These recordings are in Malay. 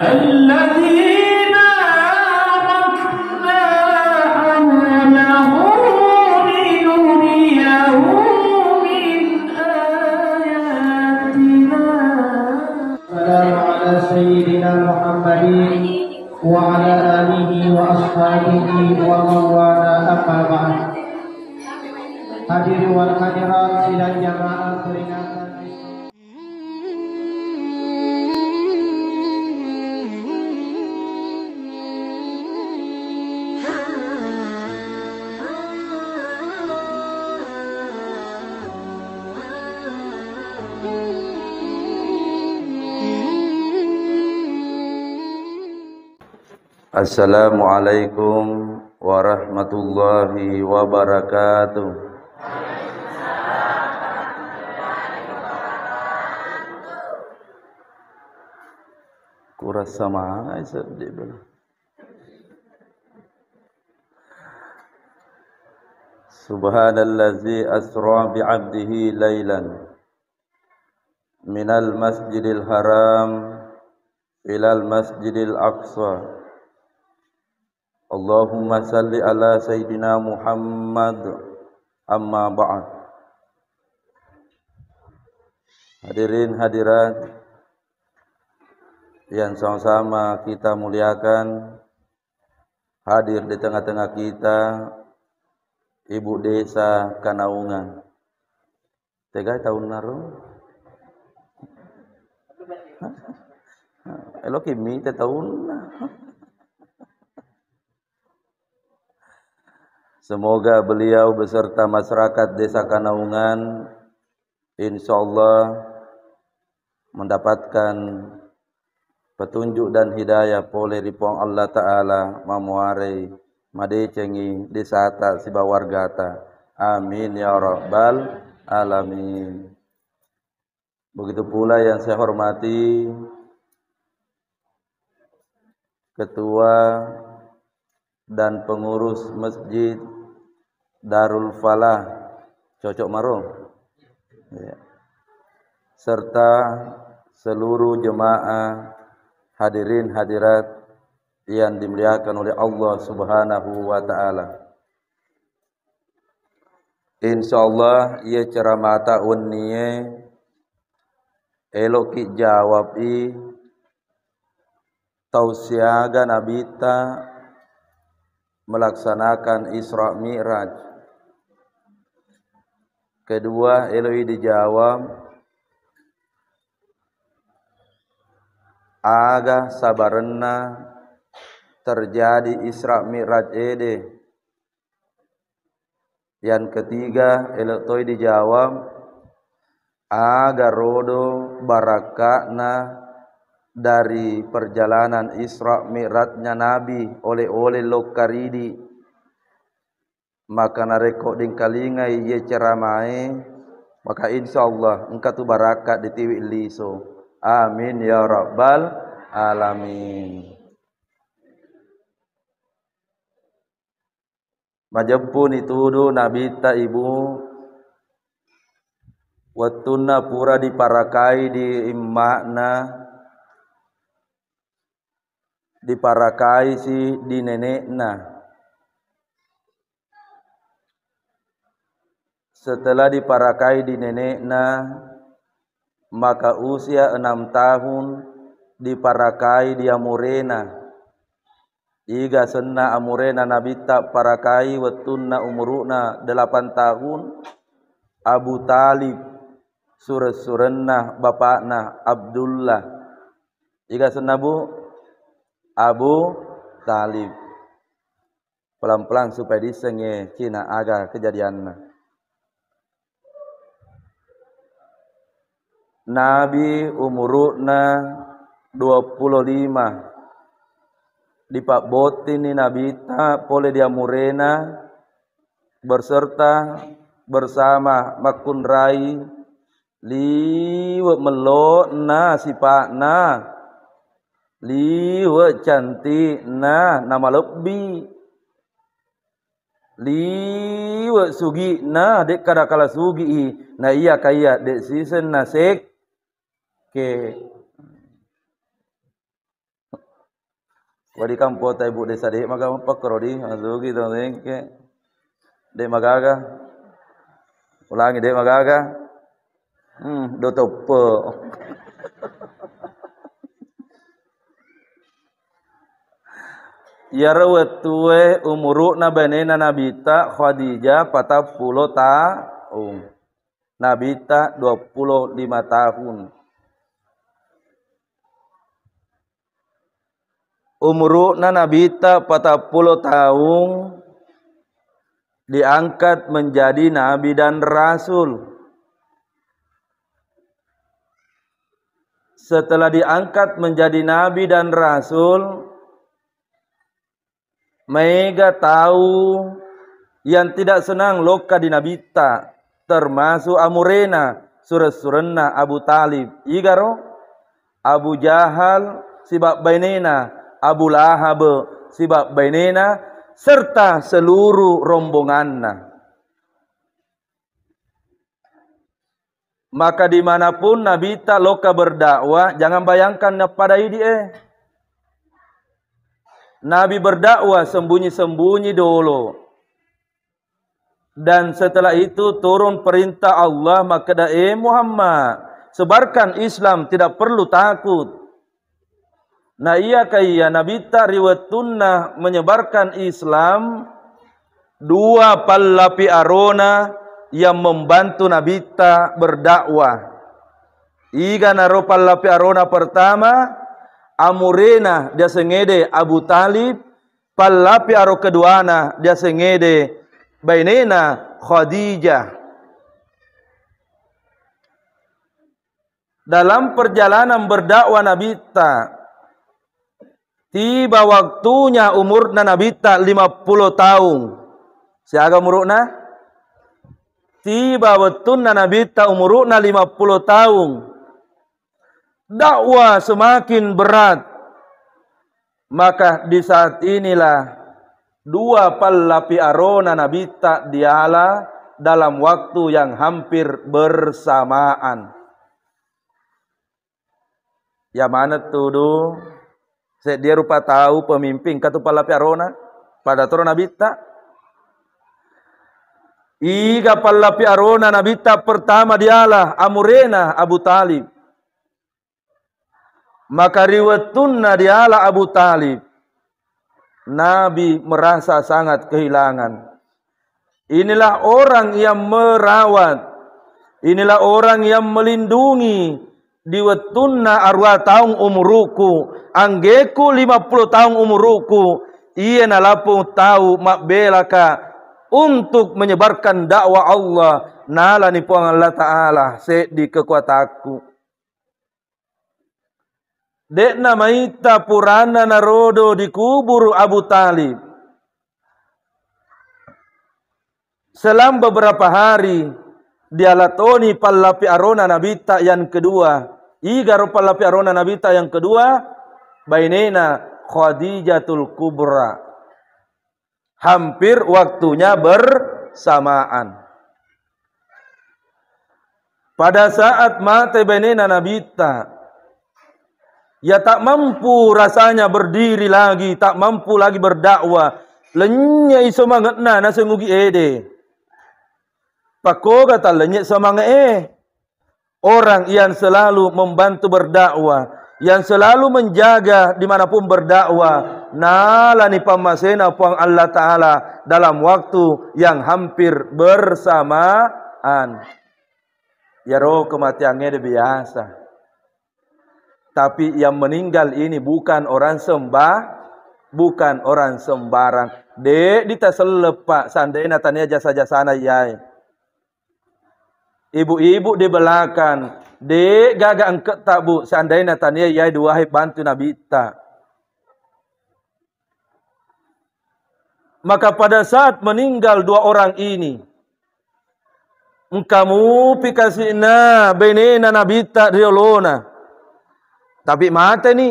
الذين باركنا حوله لنريه من آياتنا. السلام على سيدنا محمد وعلى آله وأصحابه ومن والاه أما بعد. Hadirin wal hadirat sidang jamaah peringatan Assalamualaikum warahmatullahi wabarakatuh. Kuras sama sedih bela. Subhanallazi asra bi'abdihi laylan minal masjidil haram ilal masjidil aqsa. Allahumma salli ala Sayyidina Muhammad. Amma ba'd. Hadirin hadirat yang sama-sama kita muliakan, hadir di tengah-tengah kita Ibu Desa Kanaungan. Tega tahun naru? Elo kimi te tahun. Semoga beliau beserta masyarakat Desa Kanaungan insyaallah mendapatkan petunjuk dan hidayah pole ripong Allah Ta'ala mamuare madecengi desata siba wargata. Amin ya rabbal alamin. Begitu pula yang saya hormati Ketua dan pengurus Masjid Darul Falah Cocok Marung ya, serta seluruh jemaah hadirin hadirat yang dimuliakan oleh Allah Subhanahu wa taala. Insyaallah ia ceramah tahun niye eloki jawab tausiaga nabita melaksanakan Isra Mi'raj. Kedua eloi dijawab aga sabarena terjadi Isra Mi'raj ede. Yang ketiga elotoi dijawab aga rodo barakakna dari perjalanan Isra Mi'rajnya Nabi oleh lokaridi. Maka nareko ding kalingai ye ceramai maka insyaallah engka tu barakat di tiwi liso. Amin ya rabbal alamin. Majempun itudu nabita ibu watuna pura diparakai di immakna diparakai si di nenekna. Setelah diparakai di nenekna maka usia 6 tahun diparakai dia murena. Iga senna amurena nabita parakai watunna umuruna 8 tahun. Abu Talib surah-surahna bapakna Abdullah. Iga senna bu Abu Talib. Pelan-pelan supaya disenge cina aga kejadianna. Nabi umurna 25. Dipak botin ni nabita pole dia murena berserta bersama makun rai liwat melok na sipakna liwat cantik na nama lebih liwat sugi na dek kadakala sugi na iya kaya dek season nasek ke Wadi kampo tay bu desa dek maga pakrodi azugi to ke dek magaga ulangi dek magaga do topo ya rawatue umuruna banena nabita Khadijah 40 tahun nabita 25 tahun umurna nabita 40 tahun diangkat menjadi nabi dan rasul. Setelah diangkat menjadi nabi dan rasul, Mega tahu yang tidak senang loka di nabita, termasuk Amurena, surah-surahna Abu Talib, igaro Abu Jahal, sibak bainena, Abu Lahab, sibak bainena, serta seluruh rombonganna. Maka dimanapun nabita loka berdakwah, jangan bayangkan pada dia. Nabi berdakwah sembunyi-sembunyi dulu. Dan setelah itu turun perintah Allah, maka Muhammad, sebarkan Islam, tidak perlu takut. Nah iya kaya nabita riwayatuna menyebarkan Islam, 2 pallapi arona yang membantu nabita berdakwah. Iga naro pallapi arona pertama Amurena dia sengede Abu Talib, pallapi aro keduana dia sengede bainena Khadijah. Dalam perjalanan berdakwah nabita, tiba waktunya umurna nabita 50 tahun. Siaga umurna? Tiba waktunya nabita umurna 50 tahun. Dakwah semakin berat. Maka di saat inilah 2 pallapi arona nabita diala dalam waktu yang hampir bersamaan. Ya mana tuh? Dia rupa tahu pemimpin katu pallapi arona pada turun nabita. Iga pallapi arona nabita pertama dialah Amurena Abu Talib. Maka riwayatuna dialah Abu Talib. Nabi merasa sangat kehilangan. Inilah orang yang merawat. Inilah orang yang melindungi. Diwetuna arwah tahun umuruku. Anggeku 50 tahun umuruku. Ia nalapung tahu mak belaka. Untuk menyebarkan dakwah Allah. Nala ni puang Allah Ta'ala. Di kekuataku. Dek namaita purana narodo dikubur Abu Talib. Selang beberapa hari. Dialatoni pallapi arona nabita yang kedua. Igaro pallapi arona nabita yang kedua. Bainena Khadijatul Kubra. Hampir waktunya bersamaan. Pada saat mati bainena nabita, ya tak mampu rasanya berdiri lagi, tak mampu lagi berdakwah. Lenya iso mangatna na sengugi ede. Pako kata lenya semangat orang yang selalu membantu berdakwah, yang selalu menjaga dimanapun berdakwah. Nala ni pamasena puang Allah Ta'ala dalam waktu yang hampir bersamaan. Ya roh kematiannya biasa. Tapi yang meninggal ini bukan orang bukan orang sembarang. Dek dita selepak sandena tania jasa-jasana yai. Ibu-ibu di belakang. Dek gagak angkat tak bu sandena tania yai duahai bantu nabita. Maka pada saat meninggal 2 orang ini, kamu pikasina benena nabita riolona. Tapi mata ni,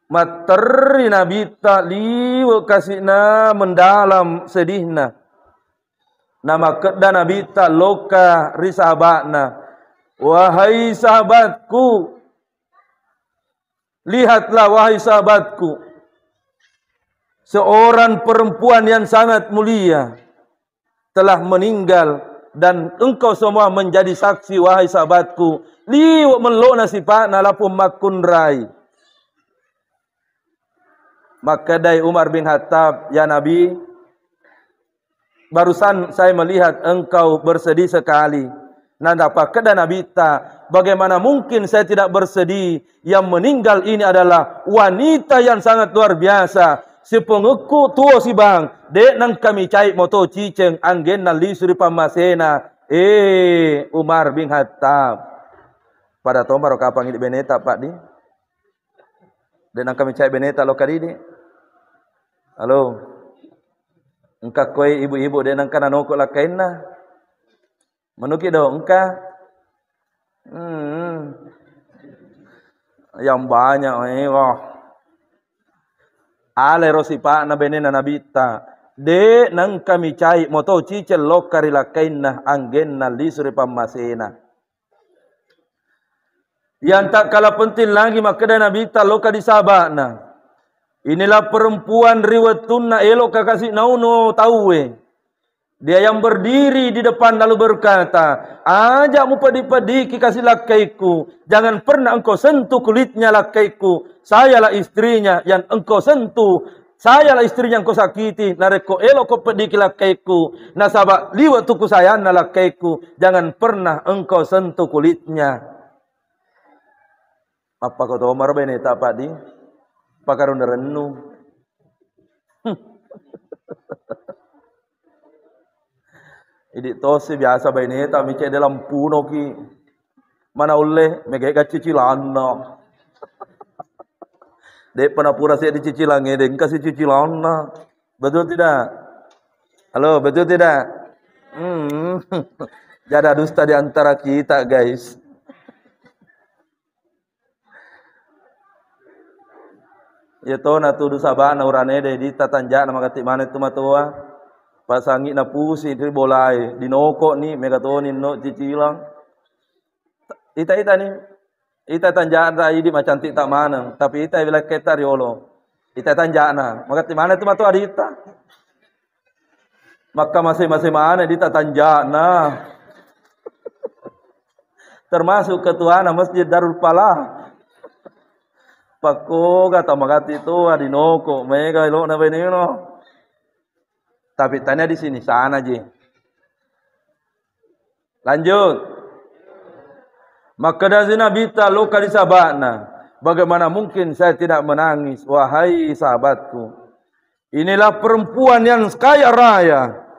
materi nabita liwa kasina mendalam sedihna. Nama kedda nabita loka risahabakna. Wahai sahabatku, lihatlah wahai sahabatku. seorang perempuan yang sangat mulia telah meninggal dan engkau semua menjadi saksi wahai sahabatku. Liwat melona sifatna lapum makun rai. Maka dari Umar bin Khattab, ya Nabi, barusan saya melihat engkau bersedih sekali. Nanda pakada Nabi ta, bagaimana mungkin saya tidak bersedih? Yang meninggal ini adalah wanita yang sangat luar biasa. Si pengeku tua si bang, dek nang kami cai moto ciceng anggen nali suri pamasena. Umar bin Khattab. Pada tomar kapang ini beneta pak di. Dek nang kami cai beneta lo kadi di. Halo. Engka koi ibu-ibu dek nang kana noko lakaina. Menuki dong engka. Yang banyak wah. Ale rosipa na benena nabita. De nang kami cai moto cicel lokari lakaina anggen na lisuri pamasena. Yang tak kalah penting lagi makada nabita loka di sabana. Inilah perempuan riwatun na elok kakasih nauno tahu. Dia yang berdiri di depan lalu berkata, ajakmu padi-padi kasih lakaiku. Jangan pernah engkau sentuh kulitnya lakaiku. Sayalah istrinya yang engkau sentuh. Sayalah istrinya yang engkau sakiti. Nareko elok kau pedi lakaiku. Nasabak liwat tuku sayana lakaiku. Jangan pernah engkau sentuh kulitnya. Apa kau tahu marah beneta pak di? Pakarun renung. Ini tosi biasa beneta mice dalam puno ki. Mana oleh megega cicilan. Dek pernah pura saya dicicilan ngedeng kasih cicilan. Betul tidak? Halo, betul tidak? Jada dusta di antara kita, guys. Ya to na tudu sabana urane de di tatanja na magati mana tu matua. Pasangi na pusi di bolai dinoko ni megatonin no cicilang. Ita ni ita tanjaan rai di macam tak mana tapi ita bila kita riolo. Ita tanjana magati mana tu matua adita. Maka masing-masing mana di tanjana. Termasuk ketua Masjid Darul Falah. Pako kata magati tu adinoko mega ilo na benino. Tapi tanya di sini sana je. Lanjut. Maka dari Nabi ta loka di sabana. Bagaimana mungkin saya tidak menangis wahai sahabatku. Inilah perempuan yang kaya raya.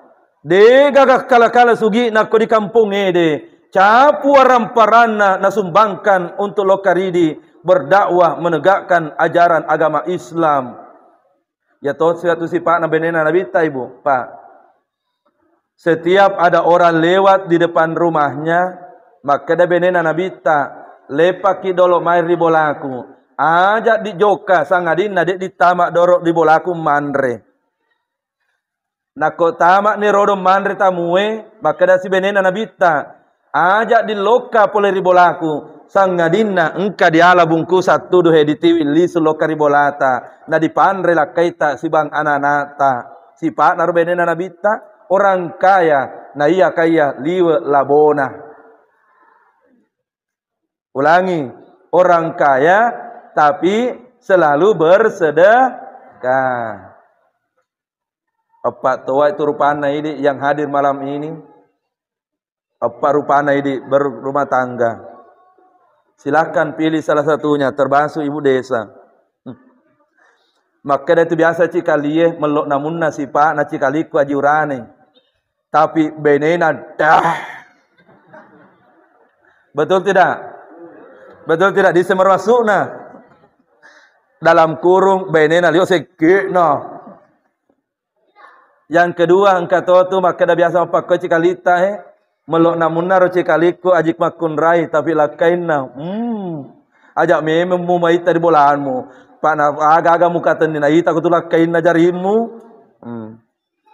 De gagak kala-kala sugi nak di kampung ede. Capu ramparana nasumbangkan untuk lokaridi berdakwah menegakkan ajaran agama Islam. Ya toh suatu sifat na benena Nabi ta ibu, Pak. Setiap ada orang lewat di depan rumahnya, maka da benena Nabi ta lepaki dolo mai ribolaku. Ajak di joka sangadina dek ditamak dorok di bolaku mandre. Nako tamak ni rodo mandre tamue, maka da si benena Nabi ta ajak di loka pole ribolaku. Sangadina engka diala bungkusa tuduh he ditiwili suloka ribolata na dipandre lakaita si bang ananata si pak narbenena nabita orang kaya na iya kaya liwe labona. Ulangi, orang kaya tapi selalu bersedekah. Apa tua itu rupana ini yang hadir malam ini? Apa rupana ini berumah tangga? Silakan pilih salah satunya, termasuk ibu desa. Maka itu biasa cikalie melok namun nasi pak na cikaliku ajurane. Tapi benena dah. Betul tidak? Betul tidak? Di semermasukna. Dalam kurung benena liok sekikna. Yang kedua engkau tahu tu maka dah biasa pakai cikalita melok namun naro cikaliku ajik makun rai tapi lakaina ajak memang mu mai tadi bolaanmu pak na aga-aga muka tenina ita ku tu lakaina jarimu.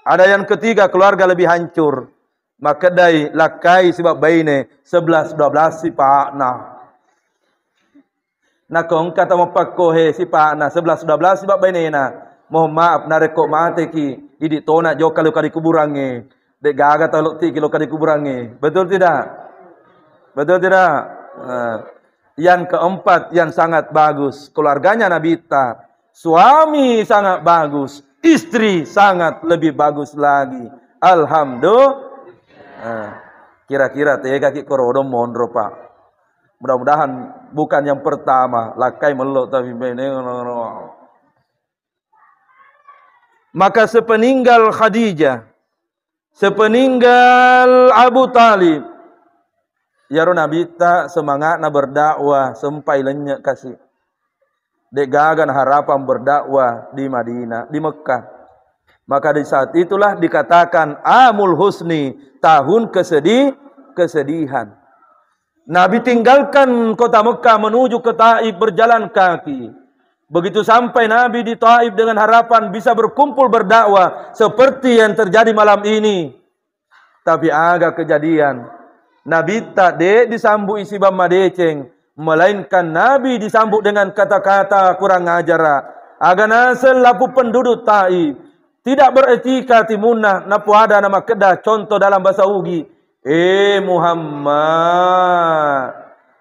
Ada yang ketiga keluarga lebih hancur maka dai lakai sebab baine 11 12 si pak na kong kata mau pakohe si pak na 11 12 sebab baine na Mohon maaf nareko mate ki idi tona jo kalau kali kuburange. Dek gaga taluk ti kilo kali kuburange. Betul tidak? Betul tidak? Yang keempat yang sangat bagus, keluarganya Nabi Itta. Suami sangat bagus, istri sangat lebih bagus lagi. Alhamdulillah. Kira-kira tega ki korodom mondro Pak. Mudah-mudahan bukan yang pertama, lakai melok tapi meneng. Maka sepeninggal Khadijah, sepeninggal Abu Talib, ya Nabi Itta semangat na berdakwah sampai lenyek kasih. Dek gagan harapan berdakwah di Madinah, di Mekah. Maka di saat itulah dikatakan Amul Husni, tahun kesedihan. Nabi tinggalkan kota Mekah menuju ke Taif berjalan kaki. Begitu sampai Nabi di Taif dengan harapan bisa berkumpul berdakwah seperti yang terjadi malam ini. Tapi agak kejadian. Nabi tak disambut isi bama deceng, melainkan Nabi disambut dengan kata-kata kurang ajar. Aga nasel lapu penduduk Taif tidak beretika timunah napu ada nama kedah contoh dalam bahasa Ugi. Muhammad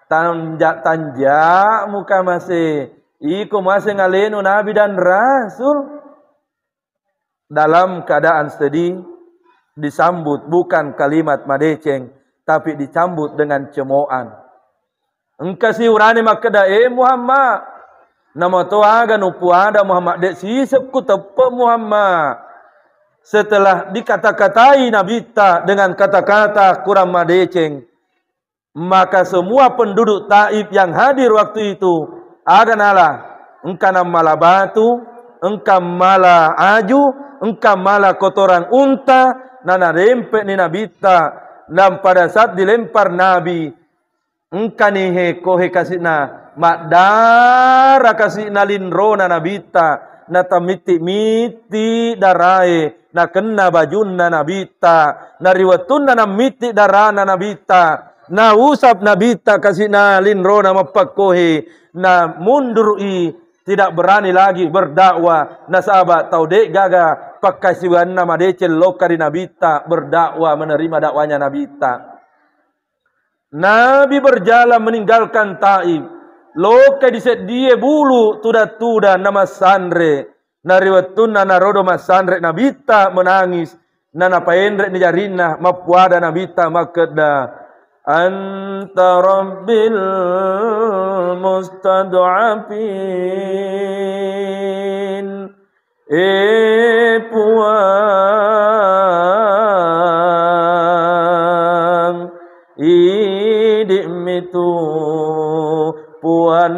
tanjak muka masih iku masih ngalenu Nabi dan Rasul dalam keadaan sedih, disambut bukan kalimat madeceng tapi disambut dengan cemoan. Engkau si urani makada Muhammad nama tu aga nupu ada Muhammad dek sisep ku tepe Muhammad. Setelah dikata-katai Nabi Itta dengan kata-kata kurang madeceng, maka semua penduduk Taif yang hadir waktu itu aganalah engkau malah batu, engkau malah aju, engkau malah kotoran unta, nana rempek ni Nabi Itta. Dan pada saat dilempar Nabi, engkau ni kohe kasihna makdara kasihna linrona Nabi Itta. Nata miti darai, na kena bajunna Nabi Itta, na riwatunna na miti darana Nabi Itta, na usap Nabi Itta kasihna linrona mapakohe, na mundurui tidak berani lagi berdakwah. Na sahabat tahu dek gaga pakai siwan nama decel lokari Nabi Itta berdakwah menerima dakwanya Nabi Itta. Nabi berjalan meninggalkan Taif. Lokai diset dia bulu tuda nama sandre. Nariwatun nana rodo mas sandre Nabi Itta menangis. Nana paendrek ni jarina mapuada Nabi Itta makeda. Anta rabbil mustad'afin puang idimitu puan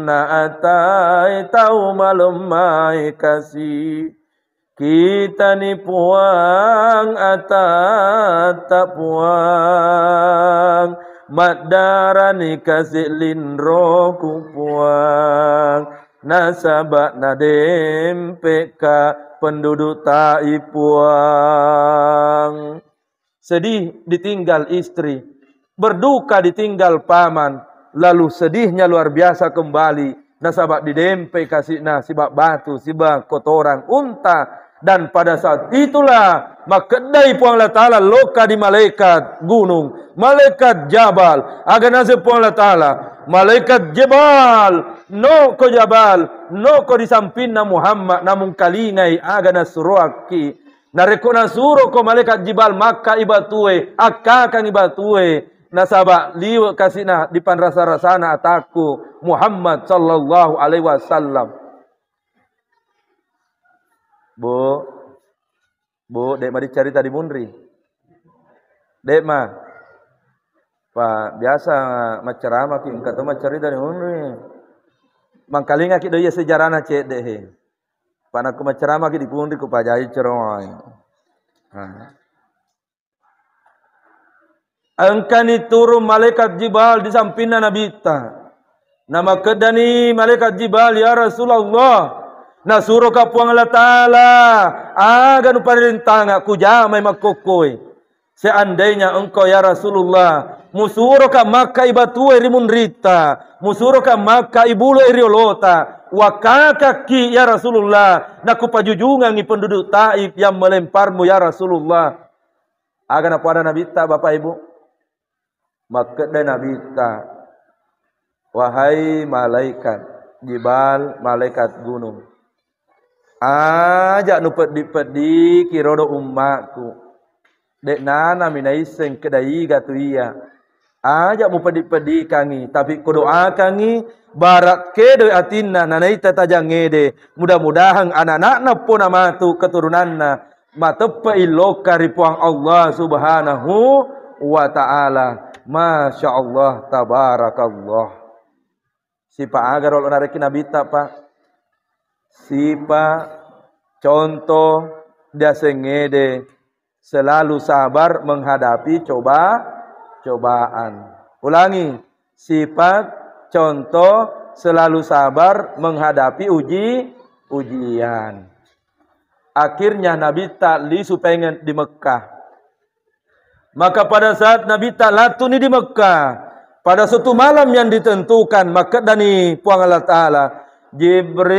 na atai tau malum mai kasih kita ni puang atata puang madara ni kasih linro ku puang nasabak nadem peka penduduk Taif puang. Sedih ditinggal istri, berduka ditinggal paman, lalu sedihnya luar biasa kembali. Nasabak didempe kasih sibak batu, sibak kotoran unta. Dan pada saat itulah makedai puang Allah Ta'ala loka di malaikat gunung, malaikat jabal. Aga nasib puang Allah Ta'ala, malaikat jabal, no ko jabal, no ko di sampinna Muhammad, namun kalingai aga nasuruaki. Nareko nasuro ko malaikat jibal maka ibatue, akakang ibatue. Nasabak liwa kasihna di pan rasa-rasana ataku Muhammad sallallahu alaihi wasallam. Bu, dek mari cerita di Mundri. Dek mah, pak biasa macerama ki, kata cerita di Mundri. Mangkalinga ki doya sejarahna cek deh. Pak nak macerama ki di Mundri ku pajai ceroy. Angkani turun malaikat Jibril di sampingna Nabi Itta. Nama kedani malaikat Jibril ya Rasulullah. Na suruh ka puang Allah Ta'ala aga nu parintang aku jamai makokoi. Seandainya engkau ya Rasulullah musuruh ka maka ibatue rimun rita, musuruh ka maka ibulu iriolota, wakakaki ya Rasulullah, naku pajujungangi penduduk Taif yang melemparmu ya Rasulullah. Agan apa ada Nabi ta Bapak Ibu? Maka dan Nabi ta, wahai malaikat jibal, malaikat gunung, ajak nu pedi kirodo umatku. Dek nana minaiseng kedai gatu iya. Ajak mu pedi kangi, tapi kudoa kangi barak kedo atinna nanaita tajang ngede. Mudah-mudahan anak-anak pun amatu keturunanna matepa iloka ripuang Allah Subhanahu wa taala. Masya Allah tabarakallah. Siapa agar kalau nareki Nabi tak pak? Siapa contoh dia sengede selalu sabar menghadapi cobaan. Ulangi, sifat contoh selalu sabar menghadapi ujian. Akhirnya Nabi tak lisu pengen di Mekah. Maka pada saat Nabi tak latuni di Mekah, pada suatu malam yang ditentukan, maka dani puang Allah Ta'ala, Jibril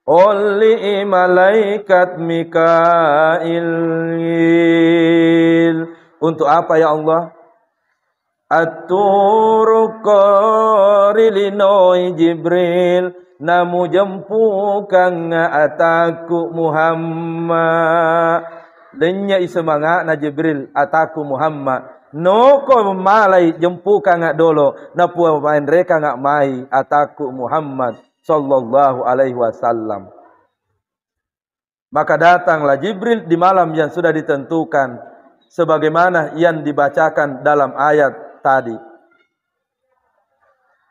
oleh malaikat Mikail. Untuk apa ya Allah? At-turqarilinoy Jibril, namu jempukan ataku Muhammad. Denya isemanga na Jibril ataku Muhammad. Noko malai jempukan dolo, na puan mereka ngak mai ataku Muhammad sallallahu alaihi wasallam. Maka datanglah Jibril di malam yang sudah ditentukan, sebagaimana yang dibacakan dalam ayat tadi.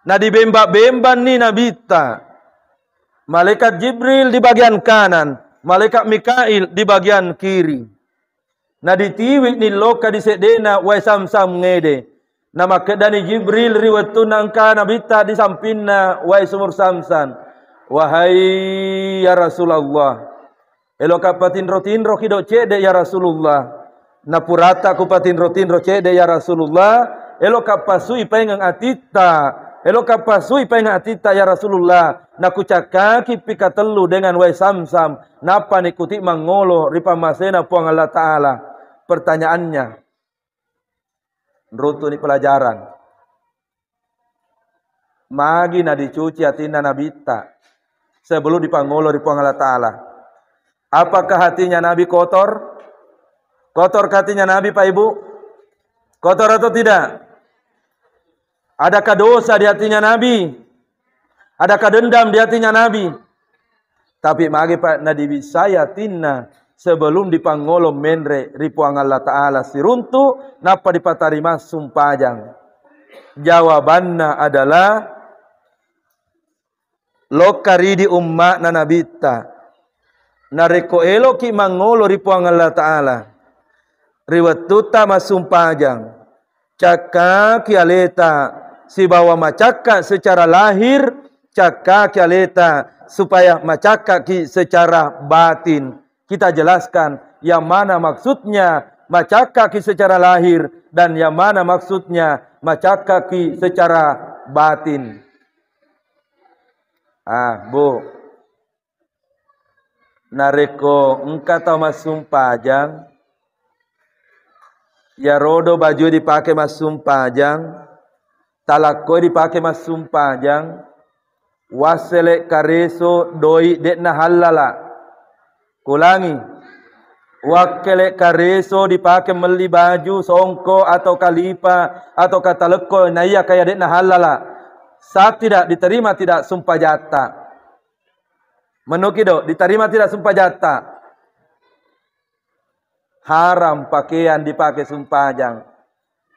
Nah dibembak-bemban ni Nabi ta. Malaikat Jibril di bagian kanan, malaikat Mikail di bagian kiri. Nah ditiwik ni loka di sedena wa sam-sam ngede. Nama kedani Jibril riwayatun angka Nabi ta di sampinna wa sumur samsan. Wahai ya Rasulullah, elo kapatin rotin rokido cede ya Rasulullah. Napurata kupatin rotin rocede ya Rasulullah. Elo kapasui pengang atita. Elo kapasui pengang atita ya Rasulullah. Nakucakaki pikatelu dengan wa samsam. Napa nikuti mangolo ripamasena puang Allah Ta'ala. Pertanyaannya, Rutu ni pelajaran. Magi na dicuci hatinya Nabi ta sebelum dipangolo di puang Allah Ta'ala. Apakah hatinya Nabi kotor? Kotor hatinya Nabi Pak Ibu? Kotor atau tidak? Adakah dosa di hatinya Nabi? Adakah dendam di hatinya Nabi? Tapi magi Pak Nadi saya tina sebelum dipangolo menre ripuang Allah Ta'ala siruntu napa dipatarima sumpajang. Jawabannya adalah lokari di umma na nabita nareko elo ki mangolo ripuang Allah Ta'ala riwatuta masumpajang caka kialeta si bawa macaka secara lahir, caka kialeta supaya macaka ki secara batin. Kita jelaskan yang mana maksudnya macaka ki secara lahir dan yang mana maksudnya macaka ki secara batin. Bu, nareko engkau tahu masumpajang, ya rodo baju dipakai masumpajang, talako dipakai masumpajang, wasele kareso doi dekna halala. Kulangi, wakele kareso dipakai meli baju songko atau kalipa atau kataleko naya kaya dekna halala. Saat tidak diterima tidak sumpah jata. Menukido diterima tidak sumpah jata. Haram pakaian dipakai sumpajang.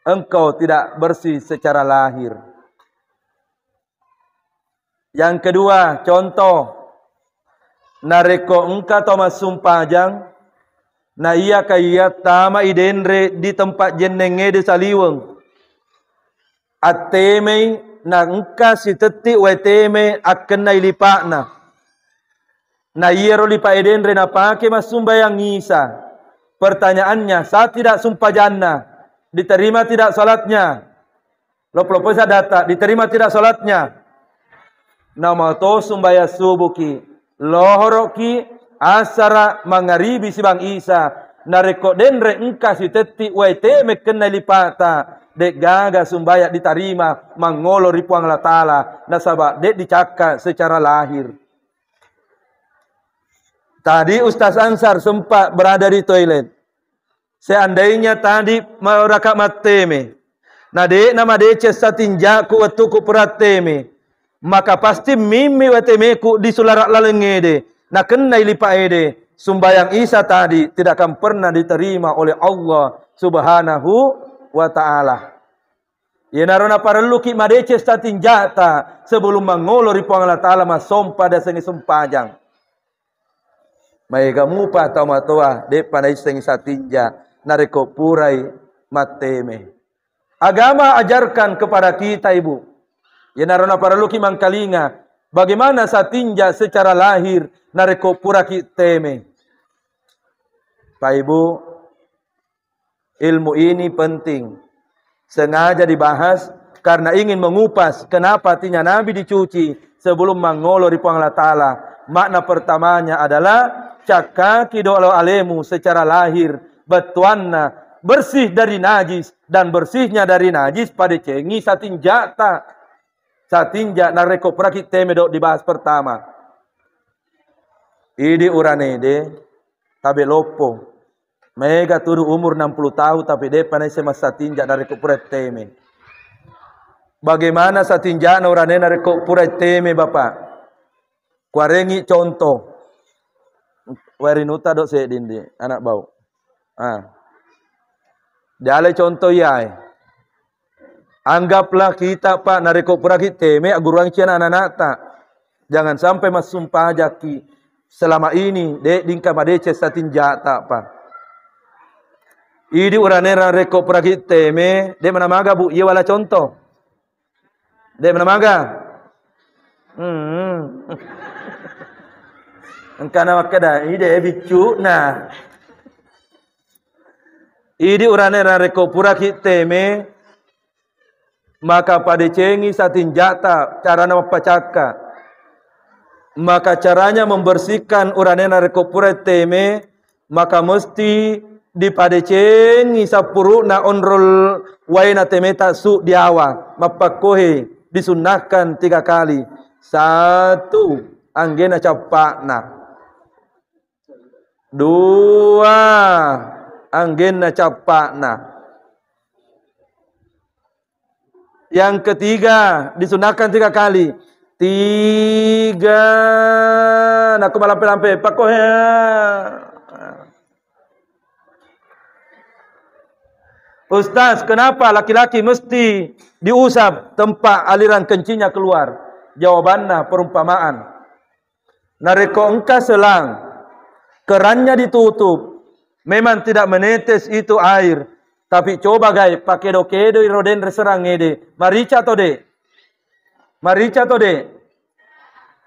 Engkau tidak bersih secara lahir. Yang kedua, contoh. Nareko engkau Thomas sumpajang. Na iya kaya tama idenre di tempat jenenge di saliweng. Ateme na engka si teti weteme akan na ilipakna. Na iya ro lipa idenre na pake masumbayang ngisa. Pertanyaannya, saat tidak sumpah jannah, diterima tidak salatnya? Lopo-lopo saya data, diterima tidak salatnya? nama to sumbaya subuki lohoroki asara mangaribi si Bang Isa nareko denre engka si teti waite mekena lipata dek gaga sumbaya diterima mangolo ripuang Allah Ta'ala nasabak dek dicakap secara lahir. Tadi Ustaz Ansar sempat berada di toilet. Seandainya tadi meraka mateme na dek nama dece satinjaku watuku perateme maka pasti mimi watemeku disularak lalengede na kena lipa ede sumbayang Isa tadi tidak akan pernah diterima oleh Allah Subhanahu wa Ta'ala. Ya narona parelu ki madece statinjata sebelum mangolo ripuang Allah Ta'ala masompa da sengi sumpajang. Maiga mupa tau matoa de panai sengi satinja nareko purai mateme. Agama ajarkan kepada kita ibu. Ya narona parelu ki mangkalinga bagaimana satinja secara lahir nareko pura ki teme. Pak Ibu, ilmu ini penting. Sengaja dibahas karena ingin mengupas kenapa tinya Nabi dicuci sebelum mangolo ripuang Allah Ta'ala. Makna pertamanya adalah cakaki dolo alemu secara lahir betuanna bersih dari najis dan bersihnya dari najis pada cengi satinjata. Satinja nareko prakit teme dok dibahas pertama. Idi uranede tabe lopo. Mega turu umur 60 tahun tapi dia panai sama satinja dari kupuret teme. Bagaimana satinja na urane dari kupuret teme Bapak? Kuarengi contoh. Warinuta dok sedindi anak bau. Dale contoh ya. Anggaplah kita Pak nareko purakit teme aguruang cian anak-anak tak. Jangan sampai mas sumpah jaki. Selama ini dek dingka madece satinja tak Pak. Idi uranera reko prakit teme, de mana maga bu, iya wala contoh. De mana maga? Engkana wakada, ide bicu na. Idi uranera reko prakit teme, maka pada cengi satinjata cara nama pacaka. Maka caranya membersihkan uranera reko prakit teme, maka mesti di padecengi sapuru na onrol waina temeta su diawa mapakohe disunahkan 3 kali. 1 anggena capakna. 2 anggena capakna. Yang ketiga disunahkan 3 kali. 3 nak malampe-lampe pakohe. Ustaz, kenapa laki-laki mesti diusap tempat aliran kencingnya keluar? Jawabannya perumpamaan. Nareko engka selang, kerannya ditutup, memang tidak menetes itu air. Tapi coba gai, pakai dokedo iroden reserang ede. Marica to de? Marica to de?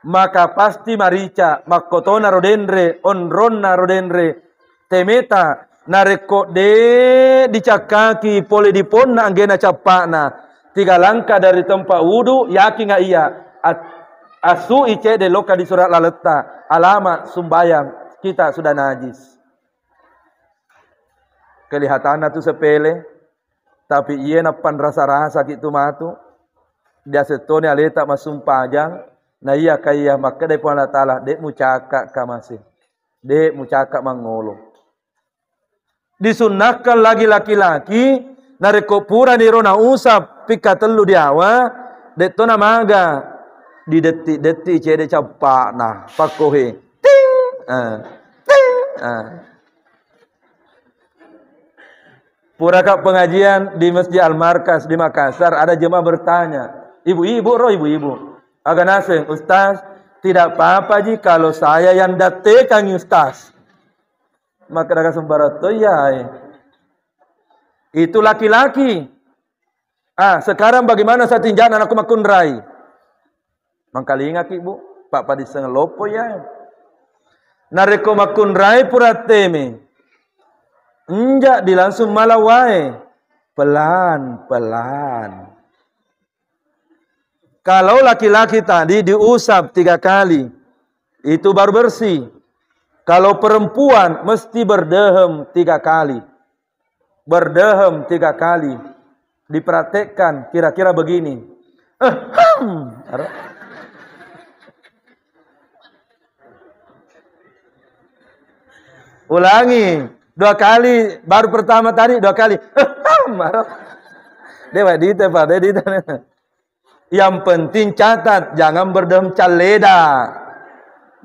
Maka pasti marica, makotona rodenre, onronna rodenre, temeta. Nareko de dicakaki pole diponna anggena capakna 3 langkah dari tempat wudu yakin nggak iya asu ice de loka di surat laleta alamat sumbayang kita sudah najis. Kelihatannya tu sepele tapi iya napan rasa-rasa gitu matu dia setone aleta masum pajang na iya kaya maka dari Allah Ta'ala dek mucakak kamase dek mucakak mangolo. Disunahkan lagi laki-laki nareko pura ni rona usap pika telu diawa deto namaga di detik-detik cede capak nah pakohe ting ting pura kak pengajian di Masjid Al-Markas di Makassar ada jemaah bertanya ibu-ibu agak naseng Ustaz tidak apa-apa ji kalau saya yang datekan Ustaz. Maka daga sembarato ya. Itu laki-laki. Sekarang bagaimana saya tinjau anakku makundrai? Mangkalinga ibu, Pak padi sengelopo ya. Nareko makundrai purateme. Enjak dilangsung malawai. Pelan-pelan. Kalau laki-laki tadi diusap 3 kali, itu baru bersih. Kalau perempuan mesti berdehem 3 kali. Berdehem 3 kali. Dipraktekkan kira-kira begini. Ulangi 2 kali, baru pertama tadi 2 kali. Dewa dite Pak, dite. Yang penting catat, jangan berdehem caleda.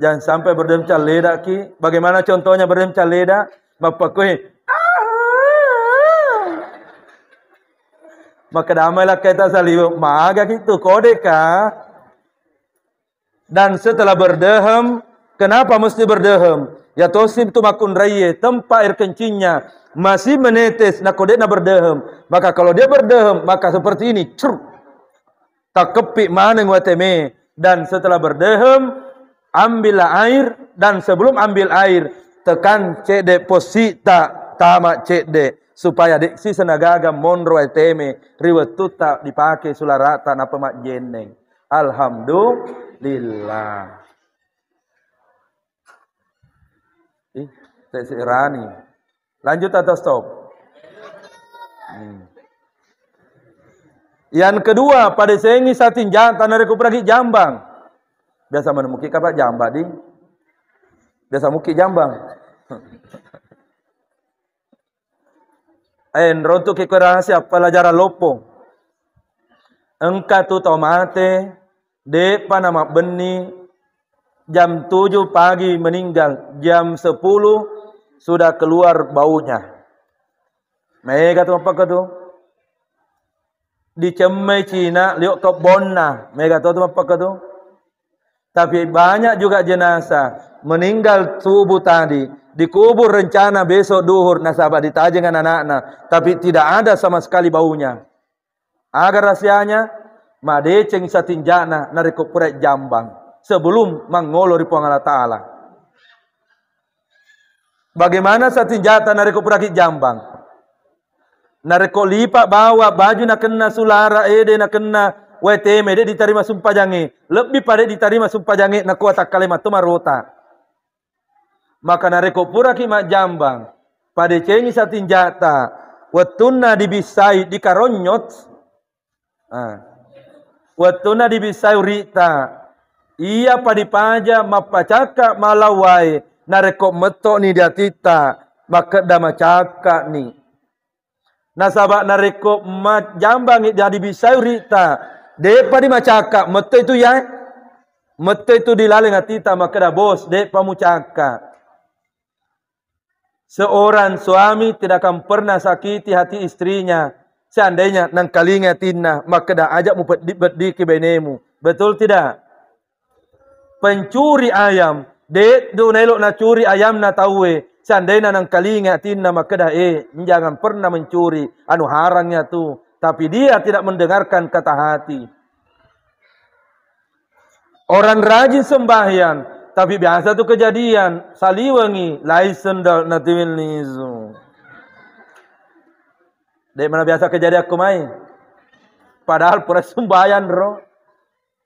Jangan sampai berdehem caleda ki. Bagaimana contohnya berdehem caleda? Bapak kue. Maka damailah kita saliu. Maga gitu kode kah? Dan setelah berdehem, kenapa mesti berdehem? Ya tosim tu makun raya, tempat air kencingnya masih menetes, nak kode nak berdehem. Maka kalau dia berdehem, maka seperti ini, tak kepik mana nguateme. Dan setelah berdehem, ambillah air, dan sebelum ambil air, tekan cede posita tamak cede, supaya diksi senagaga monro eteme riwet tuta dipakai sularata napa mak jeneng. Alhamdulillah. Rani. Lanjut atau stop? Yang kedua, pada sengi satin jantan nareku pergi Jambang. Biasa menemuki kapak jamba di. Biasa muki Jambang. Rontuk ke rahasia pelajaran lopo. Engka tu tomate depan nama beni jam 7 pagi meninggal, jam 10 sudah keluar baunya. Mega tu apa tu? Di Cemai Cina liuk ke Bonna. Mega tu apa tu? Tapi banyak juga jenazah meninggal subuh tadi, dikubur rencana besok duhur, nasabah ditaja dengan anak-anak, tapi tidak ada sama sekali baunya. Agar rahasianya, madeceng satinjana nariko purek Jambang sebelum mangolo ripuang Allah Ta'ala. Bagaimana satinjata nariko purek Jambang? Nariko lipat bawa baju nak kena sulara ede nak kena WTM dia diterima sumpah jange. Lebih pada diterima sumpah jange nak kuat kalimat tu marota. Maka nareko pura kimak Jambang pada cengi satinjata watuna dibisai di karonyot. Watuna dibisai rita. Ia padipaja mapacaka malawai nareko meto ni dia tita maka damacaka ni. Nasabak nareko Jambang dia dibisai rita. Depa di macaka, meto itu ya, meto itu dilaleng atita maka dah bos, depa mucaka. Seorang suami tidak akan pernah sakiti hati istrinya, seandainya nang kalinga tina maka dah ajak mu bedi ke benemu, betul tidak? Pencuri ayam, dek do nelok na curi ayam na tawe, seandainya nang kalinga tina maka dah jangan pernah mencuri, anu harangnya tu. Tapi dia tidak mendengarkan kata hati. Orang rajin sembahyang, tapi biasa tu kejadian saliwangi, laisen dal natiwil nizu. Dek mana biasa kejadian aku main. Padahal pura sembahyang ro.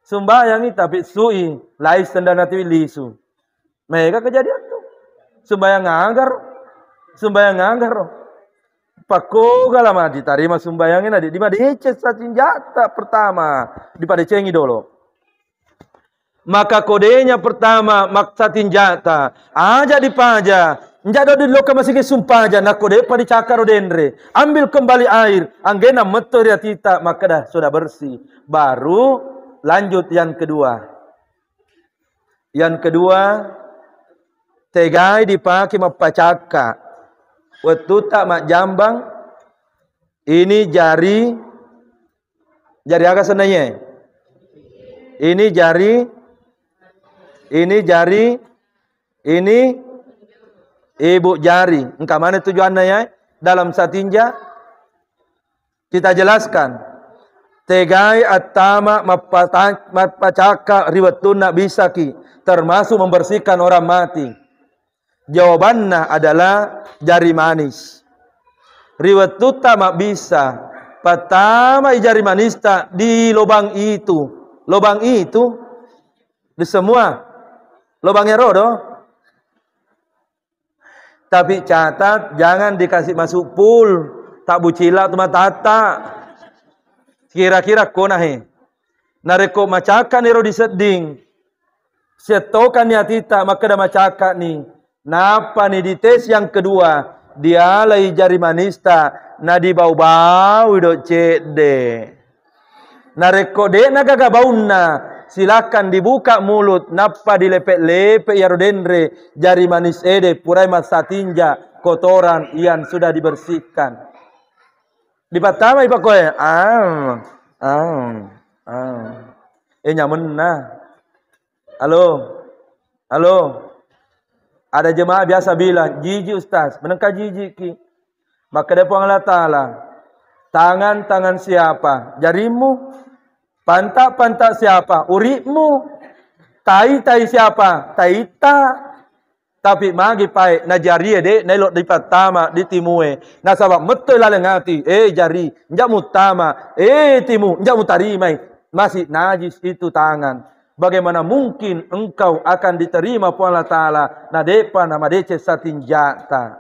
Sembahyang ni tapi sui, laisen dal natiwil lisu. Mereka kejadian tu. Sembahyang nganggar ro. Pako galama diterima sumbayangin adik di madece satinjata pertama di pada cengi dulu. Maka kodenya pertama maksa tinjata aja dipaja njado di loka masih ke sumpah aja nak kode pada cakar denre ambil kembali air anggena meto dia tita maka dah sudah bersih. Baru lanjut yang kedua. Yang kedua tegai dipakai mapacaka. Waktu tak mak Jambang ini jari agak senanya. Ini jari, ini ibu jari. Engkau mana tujuannya ya? Dalam satinja kita jelaskan. Tegai atama mapacaka riwatuna bisaki, termasuk membersihkan orang mati. Jawabannya adalah jari manis. Riwayat tuta mak bisa. Pertama jari manis tak di lubang itu. lubang itu di semua lubangnya rodo. Tapi catat jangan dikasih masuk pool, tak bucila tu matata. Kira-kira konahe. Nareko macaka ni ro diseding. Setokan ya tita maka dah macaka ni. Napa ni di tes yang kedua dia lagi jari manista na di bau-bau do cede. Nareko de na gagabauna silakan dibuka mulut napa dilepek-lepek ya rodendre jari manis ede purai masa tinja kotoran yang sudah dibersihkan. Di pertama ipa koe nyaman nah. Halo. Ada jemaah biasa bilang, jijik ustaz, menengkah jijik ki. Maka dia pun Allah Ta'ala, tangan-tangan siapa? Jarimu. Pantak-pantak siapa? Uripmu. Tai-tai siapa? Taita. Tapi magi pai na jari de na lo di pertama di timue. Na sabab metul la ngati. Jari, njak mutama. Timu, njak mutarimai. Masih najis itu tangan. Bagaimana mungkin engkau akan diterima pu Allah Ta'ala na depa nama dece satinjata.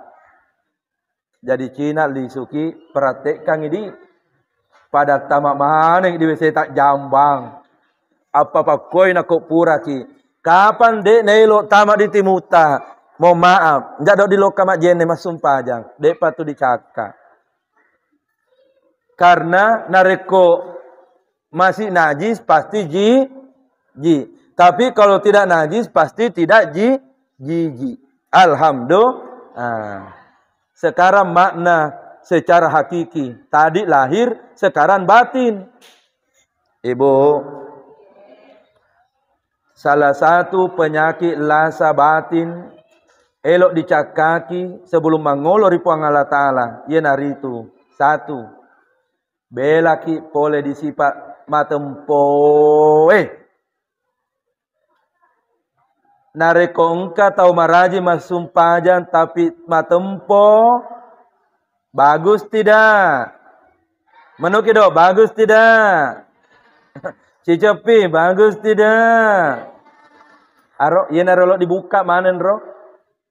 Jadi Cina lisuki praktekkan ini pada tamak maneng di WC tak jambang. Apa-apa koi nak pura ki. Kapan dek nelo tamak di timuta. Mau maaf, njak dok di loka mak jene mas sumpajang. Depa tu dicaka. Karena nareko masih najis pasti ji. Tapi kalau tidak najis pasti tidak jijik. Alhamdulillah. Sekarang makna secara hakiki. Tadi lahir, sekarang batin. Ibu, salah satu penyakit lasa batin elok dicakaki sebelum mangolori puang Allah Ta'ala. Ia naritu. Satu, belaki boleh disipat matempo. Nareko engka tau maraji masumpajan tapi matempo bagus tidak? Menukido bagus tidak? Cicepi bagus tidak? Aro ye narolo dibuka manen ro.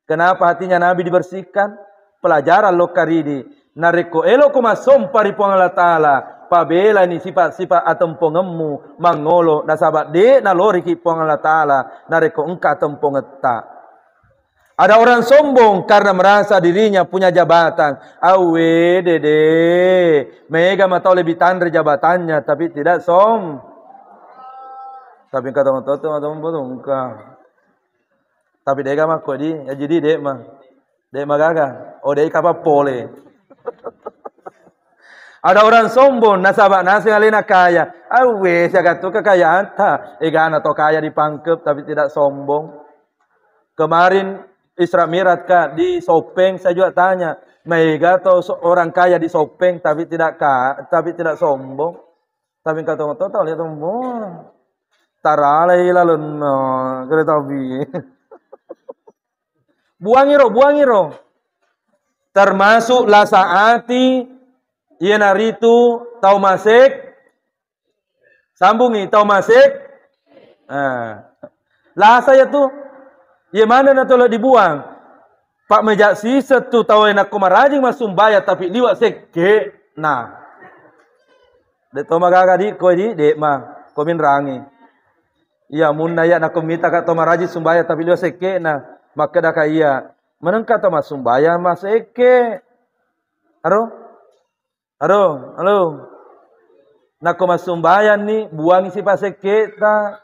Kenapa hatinya Nabi dibersihkan? Pelajaran lo karidi. Nareko elok masompa di puang Allah Ta'ala. Pabela ni sifat-sifat atempo ngemu mangolo nasabat de nalori ki puang Allah Ta'ala nareko engka tempo ngeta. Ada orang sombong karena merasa dirinya punya jabatan. Awe dede mega matau lebih tandre jabatannya tapi tidak tapi kata matoto engka. Tapi dega mah kodi ya jadi dek mah gaga. Oh dek apa pole. Ada orang sombong, nasabak nasi alina kaya. Awe, saya kata kekayaan tak. Gana atau kaya dipangkep tapi tidak sombong. Kemarin Isra Mi'raj kak di Sopeng saya juga tanya. Mega atau orang kaya di Sopeng tapi tidak sombong. Tapi kata total lihat sombong. Taralai lalu no kereta api. Buangiro. Termasuk lasaati. Ia naritu tau masek. Sambungi tau masek. Lah saya tu. Ia mana na tolak dibuang. Pak mejaksi setu tau enak kumarajing masumbaya tapi liwat seke. Nah. Dek tau magaga di koi di dek ma. Komin rangi. Ia mun naya nak komita kat tau marajing sumbaya tapi liwat seke. Nah. Maka dah kaya. Menengka tau masumbaya maseke. Halo. Nako masumbayan ni buang isi pasek kita.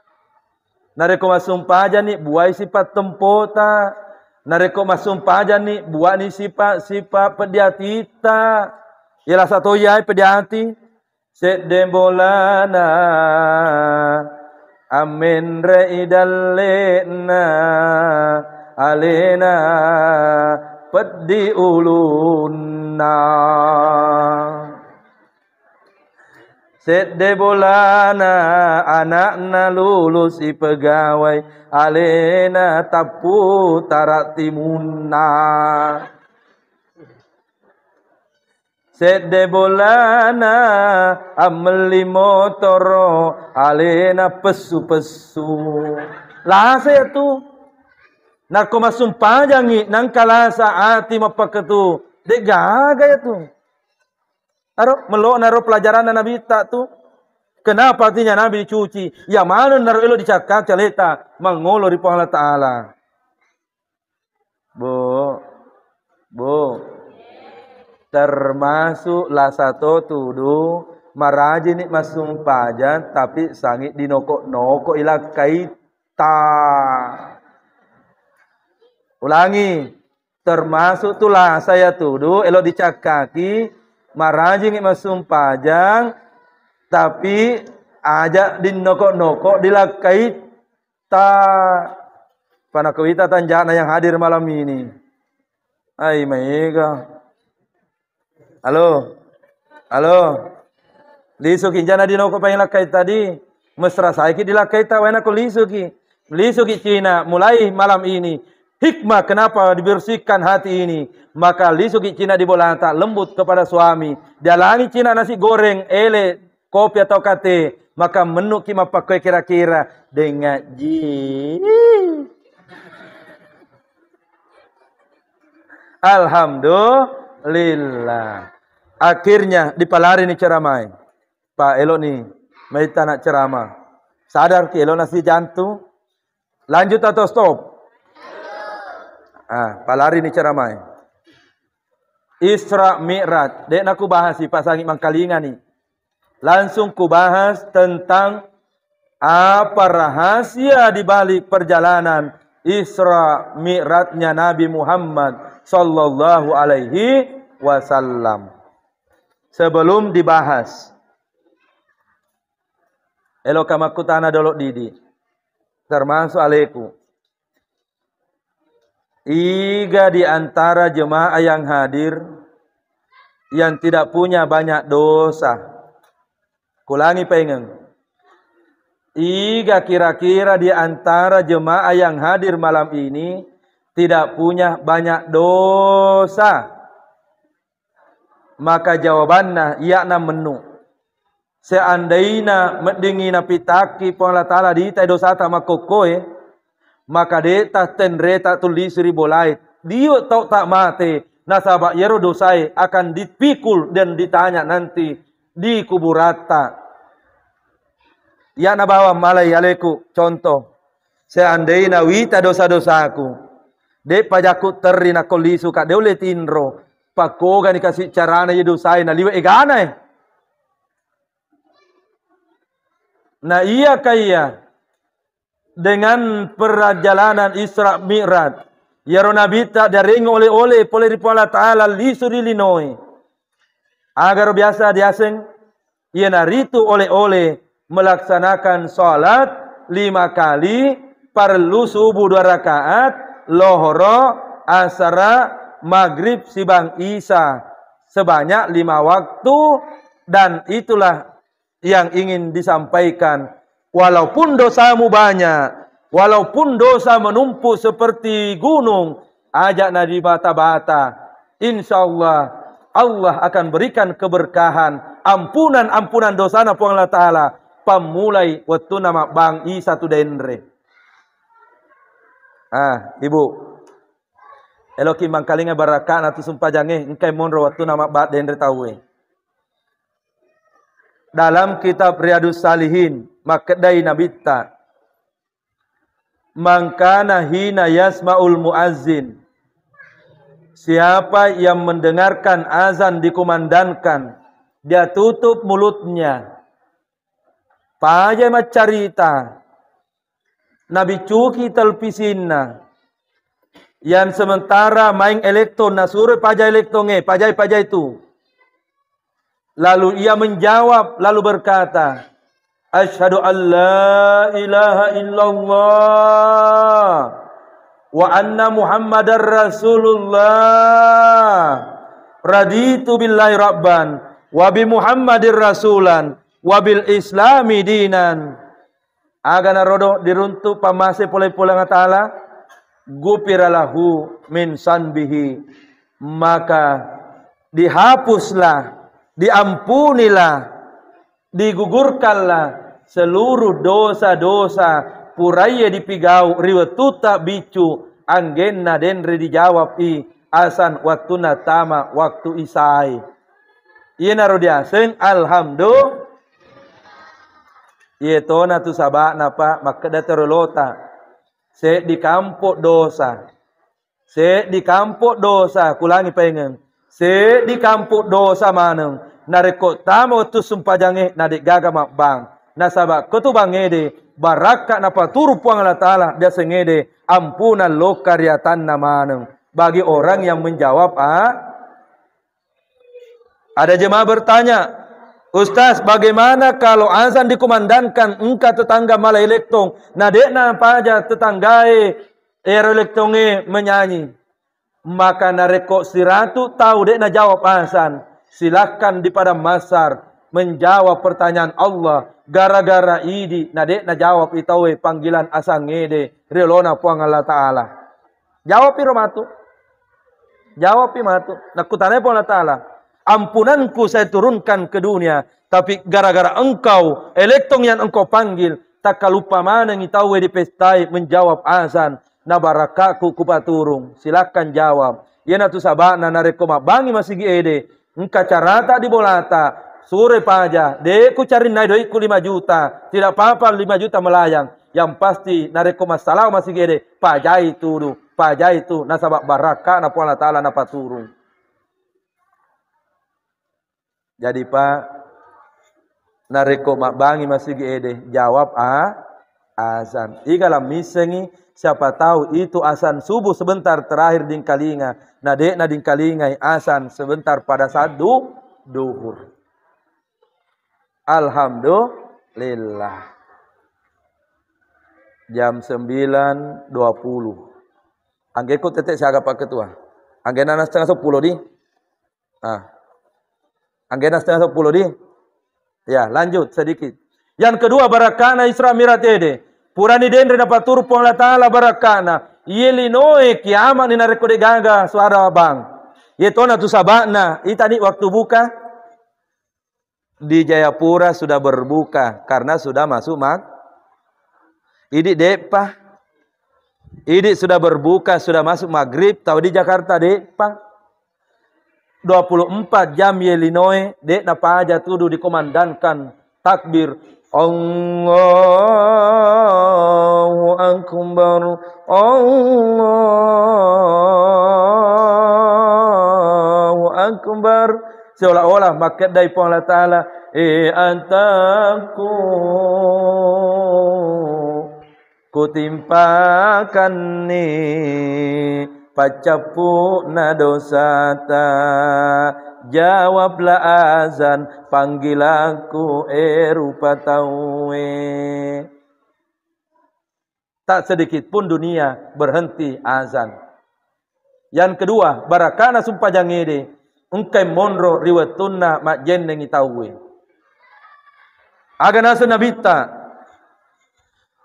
Nareko masumpajan ni buai sifat tempota. Nareko masumpajan ni buat ni sifat pediatita. Ialah satu yai pediati. Sedembolana amin reidalena alena pedi uluna. Sedde bolana anakna lulus si pegawai alena tapu tarak timuna. Sede bolana ameli motoro alena pesu-pesu. Lasa ya tu. Nako masum pajangi nang kalasa ati mapaketu. Dek gaga ya tu. Aro melo naro pelajaran Nabi tak tu. Kenapa artinya Nabi dicuci? Ya mana naro elo dicakap caleta mangolo di Allah Taala. Bu. Termasuk lah satu tuduh maraji ni masung pajan tapi sangit di noko ilah kaita. Ulangi, termasuk tulah saya tuduh elo dicakaki maraji ni masung pajan tapi aja di noko dilah kaita. Panakawita Tanjana yang hadir malam ini. Ai mega. Halo. Lisuki jana di noko paling lakai tadi. Mesra saiki dilakai tawana ko lisuki. Lisuki Cina mulai malam ini. Hikmah kenapa dibersihkan hati ini. Maka lisuki Cina di bolanta lembut kepada suami. Dalangi Cina nasi goreng, ele, kopi atau kate. Maka menu kima pakai kira-kira dengan ji. Alhamdulillah. Akhirnya dipalari ni ceramai. Pak Elo ni, Maita nak ceramah. Sadar ki Elo nasi jantung. Lanjut atau stop? Palari ni ceramai. Isra Mi'raj. Dek nak ku bahas si pasangi mangkalingan ni. Langsung ku bahas tentang apa rahasia di balik perjalanan Isra Mi'rajnya Nabi Muhammad sallallahu alaihi wasallam. Sebelum dibahas, elo kamaku tanah dolok didi, termasuk aleku. Iga di antara jemaah yang hadir, yang tidak punya banyak dosa. Kulangi pengen. Iga kira-kira di antara jemaah yang hadir malam ini, tidak punya banyak dosa. Maka jawabannya yakna menu. Seandainya mendingina pitaki Allah Ta'ala di tai dosa ta makokoe, maka deta tenreta tulis ribolait. Dia tau tak mate nasabak yero dosai akan dipikul dan ditanya nanti di kuburata. Yakna bawa malai aleku contoh. Seandainya wita dosa-dosaku, de pajaku terina kolisu kak deule tinro. Pakoga ni kasih carana yedu saya na liwe egana. Nah iya kaya dengan perjalanan Isra Mi'raj yaro Nabi tak daring oleh-oleh oleh Allah Ta'ala lisuri linoi. Agar biasa diaseng ia naritu oleh-oleh melaksanakan salat 5 kali, perlu subuh 2 rakaat, lohoro, asara, maghrib, sibang isya sebanyak 5 waktu. Dan itulah yang ingin disampaikan. Walaupun dosamu banyak, walaupun dosa menumpuk seperti gunung, ajak nadi bata-bata, insyaallah Allah akan berikan keberkahan, ampunan dosa na Allah Ta'ala pamulai waktu nama bang i satu denre. Ibu Eloki mangkalinga baraka natu sumpah jange engkai monro waktu nama bat dendre tawe. Dalam kitab Riyadus Salihin makdai nabita mangkana hina yasmaul muazzin, siapa yang mendengarkan azan dikumandangkan dia tutup mulutnya. Pajai macarita Nabi cuki telpisinna yang sementara main elektron nasure pajai elektronge pajai itu. Lalu ia menjawab lalu berkata, asyhadu an la ilaha illallah wa anna muhammadar rasulullah, raditu billahi rabban wa bi muhammadir rasulan wa bil islami dinan. Agana rodo diruntuk pamase pole-pole ta'ala gupiralahu min sanbihi, maka dihapuslah, diampunilah, digugurkanlah seluruh dosa-dosa puraya dipigau riwetuta bicu anggenna denre dijawab i asan waktuna tama waktu isai. Ieu narodia seung alhamdulillah. Ieu tona tu sabana Pak makada terolota. Se di kampok dosa. Se di kampok dosa kulangi pengen. Se di kampok dosa maneng. Nareko tamo tu sumpajange nadik gaga mak bang. Nasaba kotu bangede baraka napa turu puang Allah Ta'ala dia sengede ampunan lo karyatan namaneng. Bagi orang yang menjawab ada jemaah bertanya, Ustaz, bagaimana kalau azan dikumandangkan engkau tetangga malah elektong, nadekna paja tetanggae elektonge menyanyi. Maka nareko siratu tahu dekna jawab azan. Silakan di pada masar menjawab pertanyaan Allah. Gara-gara idi nadekna jawab itawe panggilan asangede relona puang Allah Ta'ala. Jawab piromatu. Jawab piromatu. Nakutane puang Allah Ta'ala. Ampunanku saya turunkan ke dunia. Tapi gara-gara engkau, elektong yang engkau panggil, tak lupa mana ngitawe di pestai menjawab azan. Na barakaku kupaturung. Silakan jawab. Yana tu sabana nareko bangi masih giede. Engka carata di bolata. Sore paja. Deku cari naik doiku 5 juta. Tidak apa-apa 5 juta melayang. Yang pasti nareko masalah masih giede. Pajai itu. Pajai itu. Nasabak baraka na Allah Ta'ala na paturung. Jadi Pak, nareko mak bangi masih giede jawab azan. Igalam misengi siapa tahu itu azan subuh sebentar terakhir ding kalinga. Nadek na ding kalinga azan sebentar pada saat duhur. Alhamdulillah. Jam 9.20. Anggeku tetek siaga Pak Ketua. Anggena setengah 10 di. Anggena setengah 10 di. Ya, lanjut sedikit. Yang kedua barakana Isra Mi'raj ede. Purani dendre dapat turu puang Allah Ta'ala barakana. Iye linoe kiamat ni nareko de gaga suara bang. Ye tona tu sabana. Itani waktu buka. Di Jayapura sudah berbuka. Karena sudah masuk Idi depa. Idi sudah berbuka. Sudah masuk maghrib. Tahu di Jakarta depa. 24 jam Yelinoe dek napa aja tuduh dikomandangkan takbir Allahu Akbar Allahu Akbar seolah-olah maket dari Allah Ta'ala antaku kutimpakan ni pacapu na dosata jawablah azan panggil aku rupa tawe. Tak sedikit pun dunia berhenti azan. Yang kedua barakana sumpah jangede engkai monro riwatunna mak jennengi tawe. Agana sunabita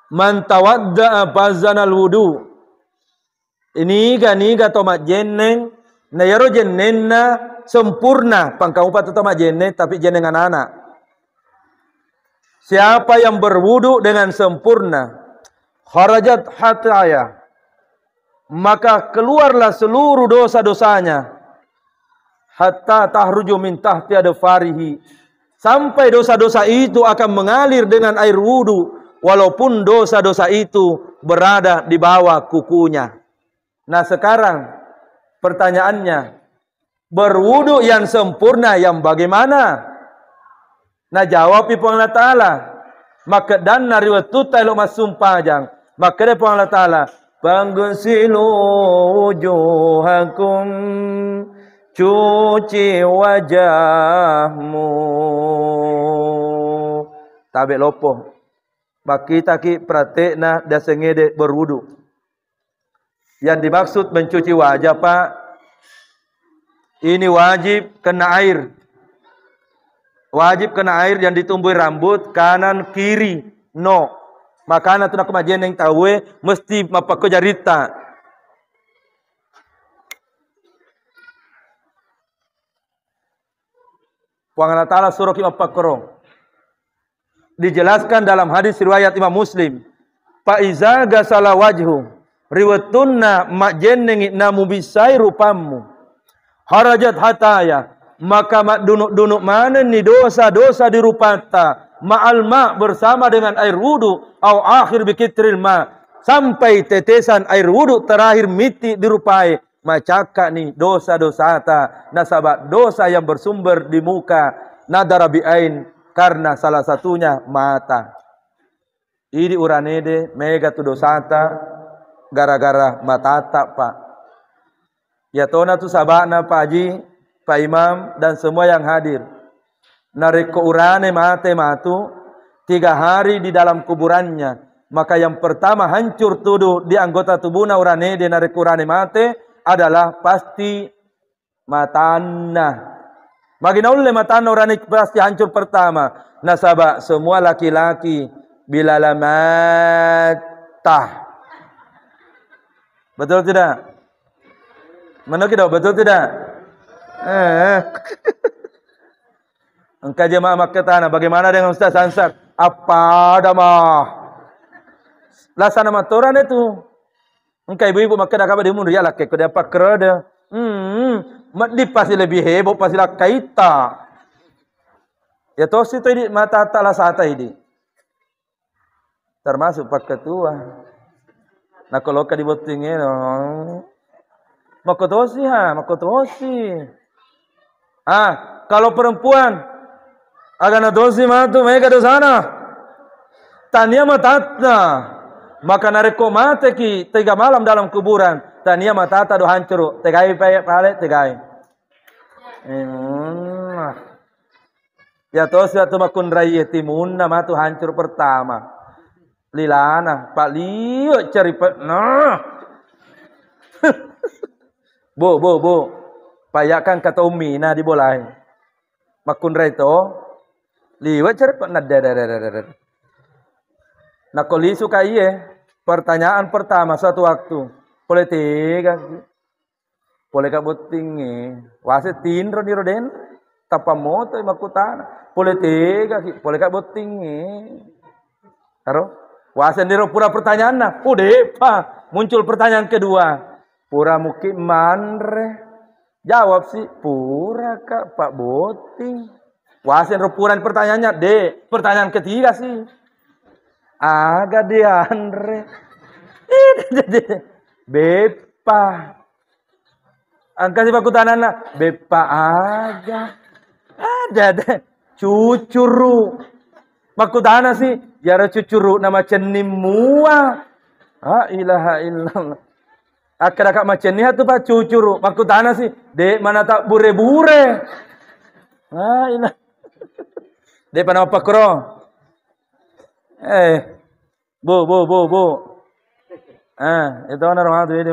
man tawadda bazanal wudu. Niga tomat jeneng na yaro jennenna sempurna pangkaupat tomat jenne tapi jeneng anak-anak. Siapa yang berwudu dengan sempurna kharajat hataya maka keluarlah seluruh dosa-dosanya hatta tahruju min tahti adfarihi sampai dosa-dosa itu akan mengalir dengan air wudu walaupun dosa-dosa itu berada di bawah kukunya. Nah sekarang pertanyaannya, berwudu yang sempurna yang bagaimana? Nah jawab ibu Allah Ta'ala. Maka dan nariwatuta ilo masumpajang. Maka dia Allah Ta'ala. Panggusilu wujuhakum. Cuci wajahmu. Tabe lopo. Maka kita pratekna dasengede berwudu. Yang dimaksud mencuci wajah Pak, ini wajib kena air. Wajib kena air yang ditumbuhi rambut kanan kiri. No. Makanya tu nak kemajian yang tahu mesti mapako jarita. Allah Ta'ala surah Al-Baqarah. Dijelaskan dalam hadis riwayat Imam Muslim. Fa iza gasala wajhu riwatunna majennengi namu bisai rupamu. Harajat hataya. Maka mak dunuk-dunuk mana ni dosa-dosa di rupata. Ma'al ma' bersama dengan air wudu. Au akhir bikitril ma'. Sampai tetesan air wudu terakhir miti dirupai. Macaka ni dosa-dosa ta. Nasabak dosa yang bersumber di muka. Nadara bi'ain. Karena salah satunya mata. Ini uranede mega tu dosata gara-gara mata tak pak. Ya tona tu sabana Pak Haji, Pak Imam dan semua yang hadir. Nareko urane mate matu 3 hari di dalam kuburannya. Maka yang pertama hancur tuduh di anggota tubuhna uranede nareko urane mate adalah pasti matana. Magina ulle matana urane pasti hancur pertama. Nasabak semua laki-laki bila lamata. Betul tidak? Mana kita betul tidak? Engkau jemaah Makkah tanah. Bagaimana dengan Ustaz Ansar? Apa ada mah? Laksana matoran itu. Engkau ibu-ibu Makkah dah kabar di mundur ya laki. Kau dapat kerada. Di pasti lebih heboh pasti lah kaita. Ya tos itu ini mata taklah sata ini. Termasuk pak ketua. Nah kalau kau dibotingin, makotosi makotosi. Kalau perempuan agak nadosi matu mereka di sana. Tania matata. Maka nareko mate ki 3 malam dalam kuburan. Tania matata do hancur. Tegai pale tegai. Ya tos ya tumakun raya timun nama tu hancur pertama. Lilana Pak Liu cari nah. Bu. Payakan kata Umi nah dibolai. Makun rai to. Liwat cari nah Nah koli suka iye. Pertanyaan pertama satu waktu. Politik. Boleh kabut tinggi. Wasit tinro di roden. Tapa moto makutana. Politik. Boleh kabut tinggi. Karo. Wasit diro pura pertanyaan na. Udah pak. Muncul pertanyaan kedua. Pura muki manre. Jawab sih. Pura kak Pak Boting. Wasit diro pura pertanyaannya. Pertanyaan ketiga sih. Aga dia Andre. Bepa. Angka si pakutanana. Bepa aga. Ada deh. Cucuru. Makutana sih. Jara cucuru nama cenim mua. Ilaha illallah. Akak macam ni tu pak cucuru. Makutana sih. Dek mana tak bure-bure. Ilah. Dek panah apa kro? Bu. Itu orang itu ini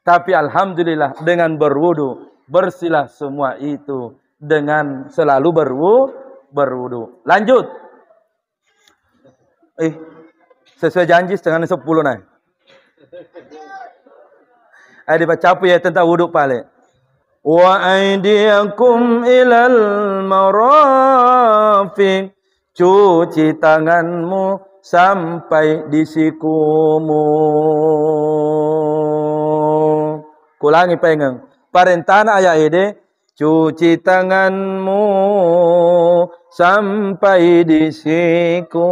Tapi alhamdulillah dengan berwudu bersihlah semua itu dengan selalu berwudu. Lanjut. Sesuai janji 9:30 naik. Ada baca apa ya tentang wudu pale. Wa aydiyakum ilal marafiq. Cuci tanganmu sampai di sikumu. Kulangi pengen. Parentana ayat ini. Cuci tanganmu sampai di siku.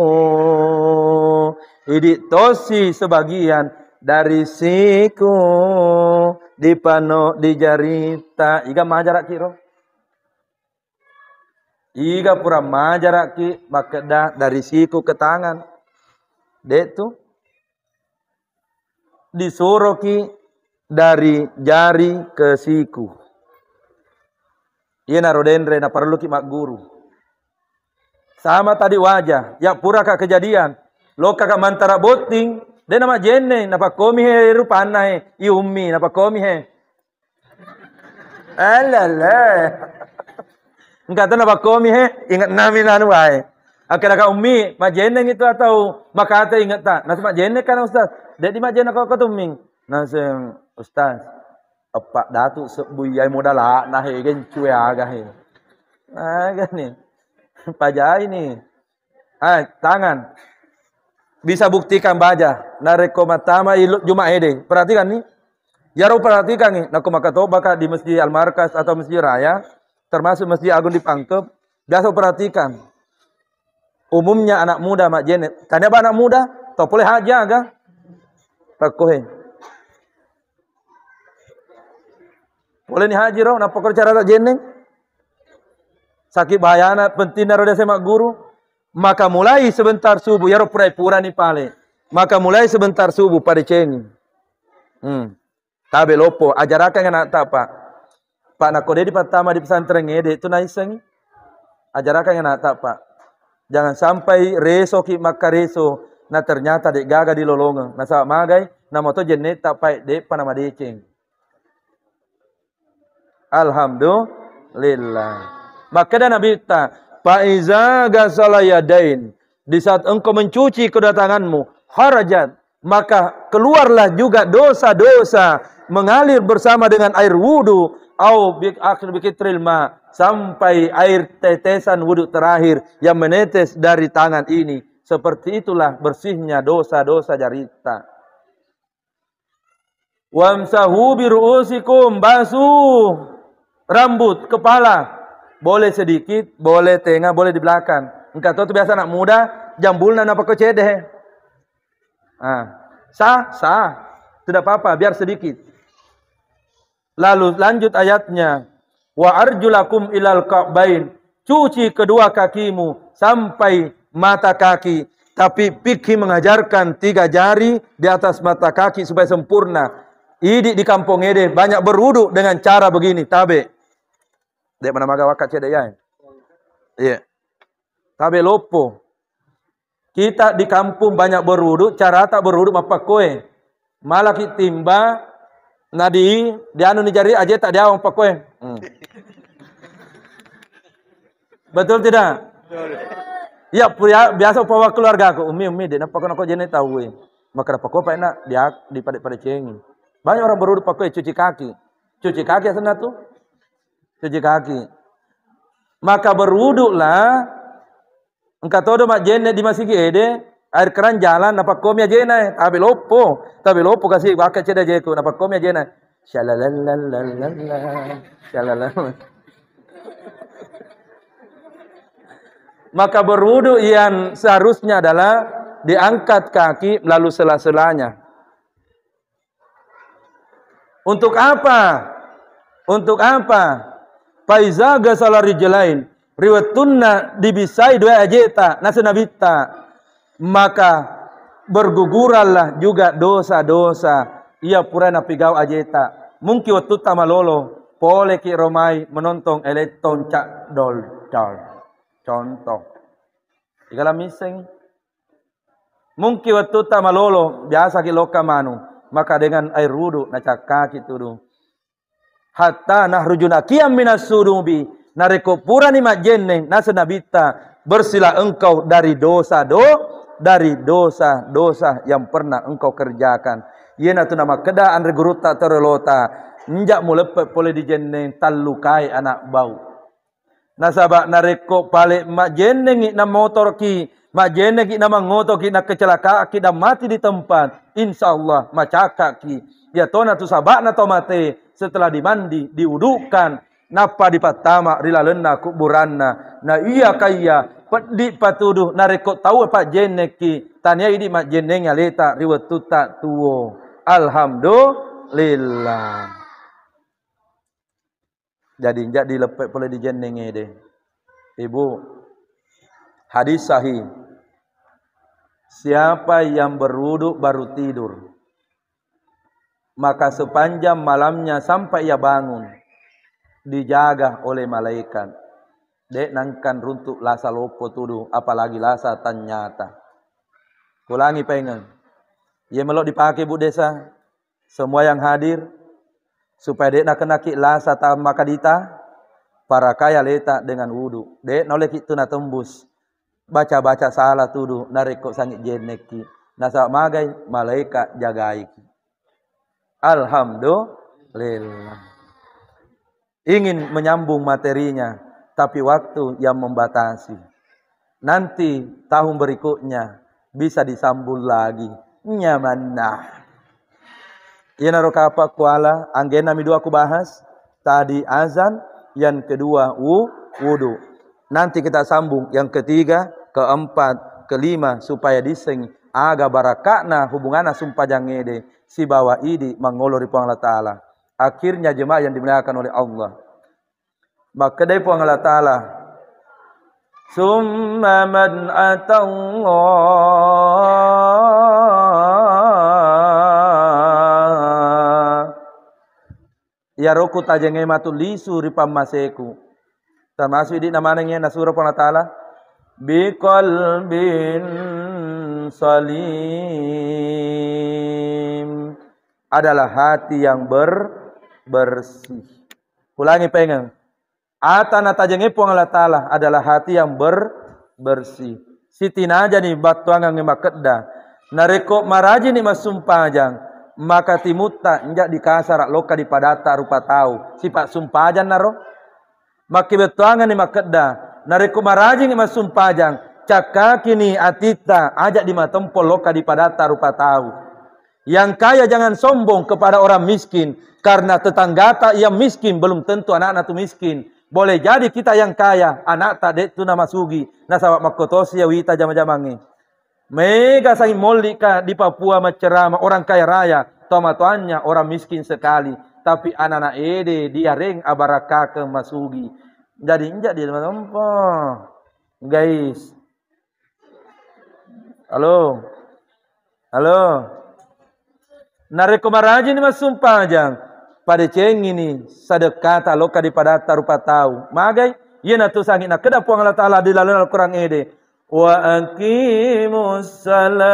Ini tosi sebagian dari siku. Dipano di jarita. Iga majarak kiro. Iga pura majarak ki makeda dari siku ke tangan. Dek tu. Disuruh ki dari jari ke siku. Iya narodendre na perlu ki mak guru. Sama tadi wajah. Ya pura kak kejadian. Lo kakak mantara boting. Dia nama jenne. Napa komi he rupana he. Iumi. Napa komi he. Alah. Enggak tahu napa komi he. Ingat nami nanu wae. Akhirnya umi. Mak jenne itu atau makate ingat tak. Nasi mak jenne kan Ustaz. Dia di mak jenne kau ketuming. Nasi Ustaz. Epak datuk sebuyai modal nah gen cuy agak he. Nah kan nih. Pajai nih. Tangan. Bisa buktikan baja. Nareko matama ilut Jumat ede. Perhatikan nih. Ya perhatikan nih. Nak makatoba di Masjid Al-Markas atau Masjid Raya. Termasuk Masjid Agung di Pangkep. Biasa perhatikan. Umumnya anak muda mak jenet. Tanya apa anak muda? Tak boleh haja agak. Takohe. Boleh nih haji roh. Napa kau cara tak jenet? Sakit bahayana penting naroda semak guru. Maka mulai sebentar subuh. Ya roh pura-pura nih pale. Maka mulai sebentar subuh pada cengi. Tabe lopo. Ajarakan yang nak tak pak. Pak nak kode di pertama di pesantren ngede. Itu naiseng. Ajarakan yang nak tak pak. Jangan sampai reso ki maka reso. Nah ternyata dek gaga di lolongan. Nah sahabat magai. Nah moto jenet tak pak dek panama deceng. Alhamdulillah. Maka dan Nabi ta, faiza gasala yadain, di saat engkau mencuci kedatanganmu, harajat, maka keluarlah juga dosa-dosa mengalir bersama dengan air wudu, au akhir bikitril ma, sampai air tetesan wudu terakhir yang menetes dari tangan ini. Seperti itulah bersihnya dosa-dosa jarita. Wamsahu biru'usikum, basuh rambut, kepala. Boleh sedikit, boleh tengah, boleh di belakang. Engkau tahu tu biasa anak muda, jambulna napa kau cedeh. Sah. Tidak apa-apa, biar sedikit. Lalu lanjut ayatnya. Wa arjulakum ilal ka'bain. Cuci kedua kakimu sampai mata kaki. Tapi fikih mengajarkan 3 jari di atas mata kaki supaya sempurna. Idi di kampung ede banyak berwudu dengan cara begini, tabe. Dek mana maga wakat cedek ya? Iya. Tabe lopo. Kita di kampung banyak berwudu, cara tak berwudu apa koe. Malah kita timba nadi anu ni jari aja tak dia apa koe. Betul tidak? Ya, biasa pawa keluarga aku, umi dek napa kau jenis tahu maka apa koe pak nak dia di pada cengi. Banyak orang berwudu pakai cuci kaki. Cuci kaki asal tuh. Cuci kaki. Maka berwuduklah. Engkau tahu mak jene di masjid ede air keran jalan napa komia jene tabe lopo kasih wakat ceda jeku napa komia jene shalalalala. Maka berwuduk yang seharusnya adalah diangkat kaki lalu sela-selanya. Untuk apa? Untuk apa? Faiza gasala rijlain riwatunna dibisai 2 ajeta nasenabita, maka bergugurallah juga dosa-dosa ia purana pigau ajeta. Mungkin waktu tamalolo pole ki romai menonton elektron cak dol. Contoh igala miseng mungkin waktu tamalolo biasa ki loka manu, maka dengan air wudu nacak kaki tuduh hatta nahrujuna qiyam minas sudubi, nareko purani majenne nasenabita, bersila engkau dari dosa-dosa yang pernah engkau kerjakan. Yena tu nama keda andre guruta terlota njak mulepet pole di jenne talukai anak bau. Nasabak nareko pale majenne ngi na motor ki, majenne ki nama ngoto ki na kecelakaan ki dan mati di tempat, insyaallah macaka ki ya tona tu sabak na to mate. Setelah dimandi, diudukan, napa di patama rilalena kuburanna. Nah iya kaya di patuduh nareko tahu pak jeneki tanya ini mak jenengnya leta riwetuta tuo. Alhamdulillah. Jadi dilepek boleh di jenenge deh. Ibu, hadis sahih. Siapa yang berwudu baru tidur, maka sepanjang malamnya sampai ia bangun dijaga oleh malaikat. Dek nangkan runtuk lasa lopo tuduh, apalagi lasa ternyata. Kulangi pengen. Ia melok dipakai bu desa. Semua yang hadir supaya dek nak kenaki lasa tak maka dita para kaya letak dengan wudu. Dek noleh itu na tembus. Baca-baca salah tuduh nareko sangit jeneki. Nasa magai malaikat jagai. Alhamdulillah. lillah. Ingin menyambung materinya, tapi waktu yang membatasi. Nanti tahun berikutnya bisa disambung lagi. Nyamanah. Ina roka apa kuala, anggena mi dua aku bahas. Tadi azan, yang kedua wudu. Nanti kita sambung yang ketiga, keempat, kelima supaya diseng aga barakakna hubunganna sumpah jangede si bawa idi mangolori Allah Ta'ala. Akhirnya jemaah yang dimuliakan oleh Allah. Maka dari Allah Ta'ala. Summa man atallah. Ya roku tajenge matul lisu ripam maseku. Termasuk di namanya surah Allah Ta'ala. Biqalbin salim. Adalah hati yang bersih. Ulangi pengen. Atana tajenge Allah Ta'ala adalah hati yang bersih. Sitina aja nih batuangan ngemakeda. Nareko maraji nih masumpajang. Maka timuta njak dikasar loka di padata rupa tahu. Sifat sumpajan naro. Maki betuangan nih makeda. Nareko maraji nih masumpajang. Caka kini atita ajak di matempol loka di padata rupa tahu. Yang kaya jangan sombong kepada orang miskin. Karena tetangga tak yang miskin belum tentu anak-anak itu miskin. Boleh jadi kita yang kaya, anak tak dek tu nama sugi. Nasawak makotosi ya wita jama-jamangi. Mega saing molika di Papua mencerama orang kaya raya. Tomatoannya orang miskin sekali. Tapi anak-anak ede dia reng abaraka ke masugi. Jadi injak dia apa? Guys. Halo. Halo. Nareko maraji ni masumpah jang. Pada ceng ini sedekah tak loka di padata rupa tahu. Magai ia natu sangit nak kedap Allah Ta'ala di dalam Al-Quran ede. Wa aqimus salat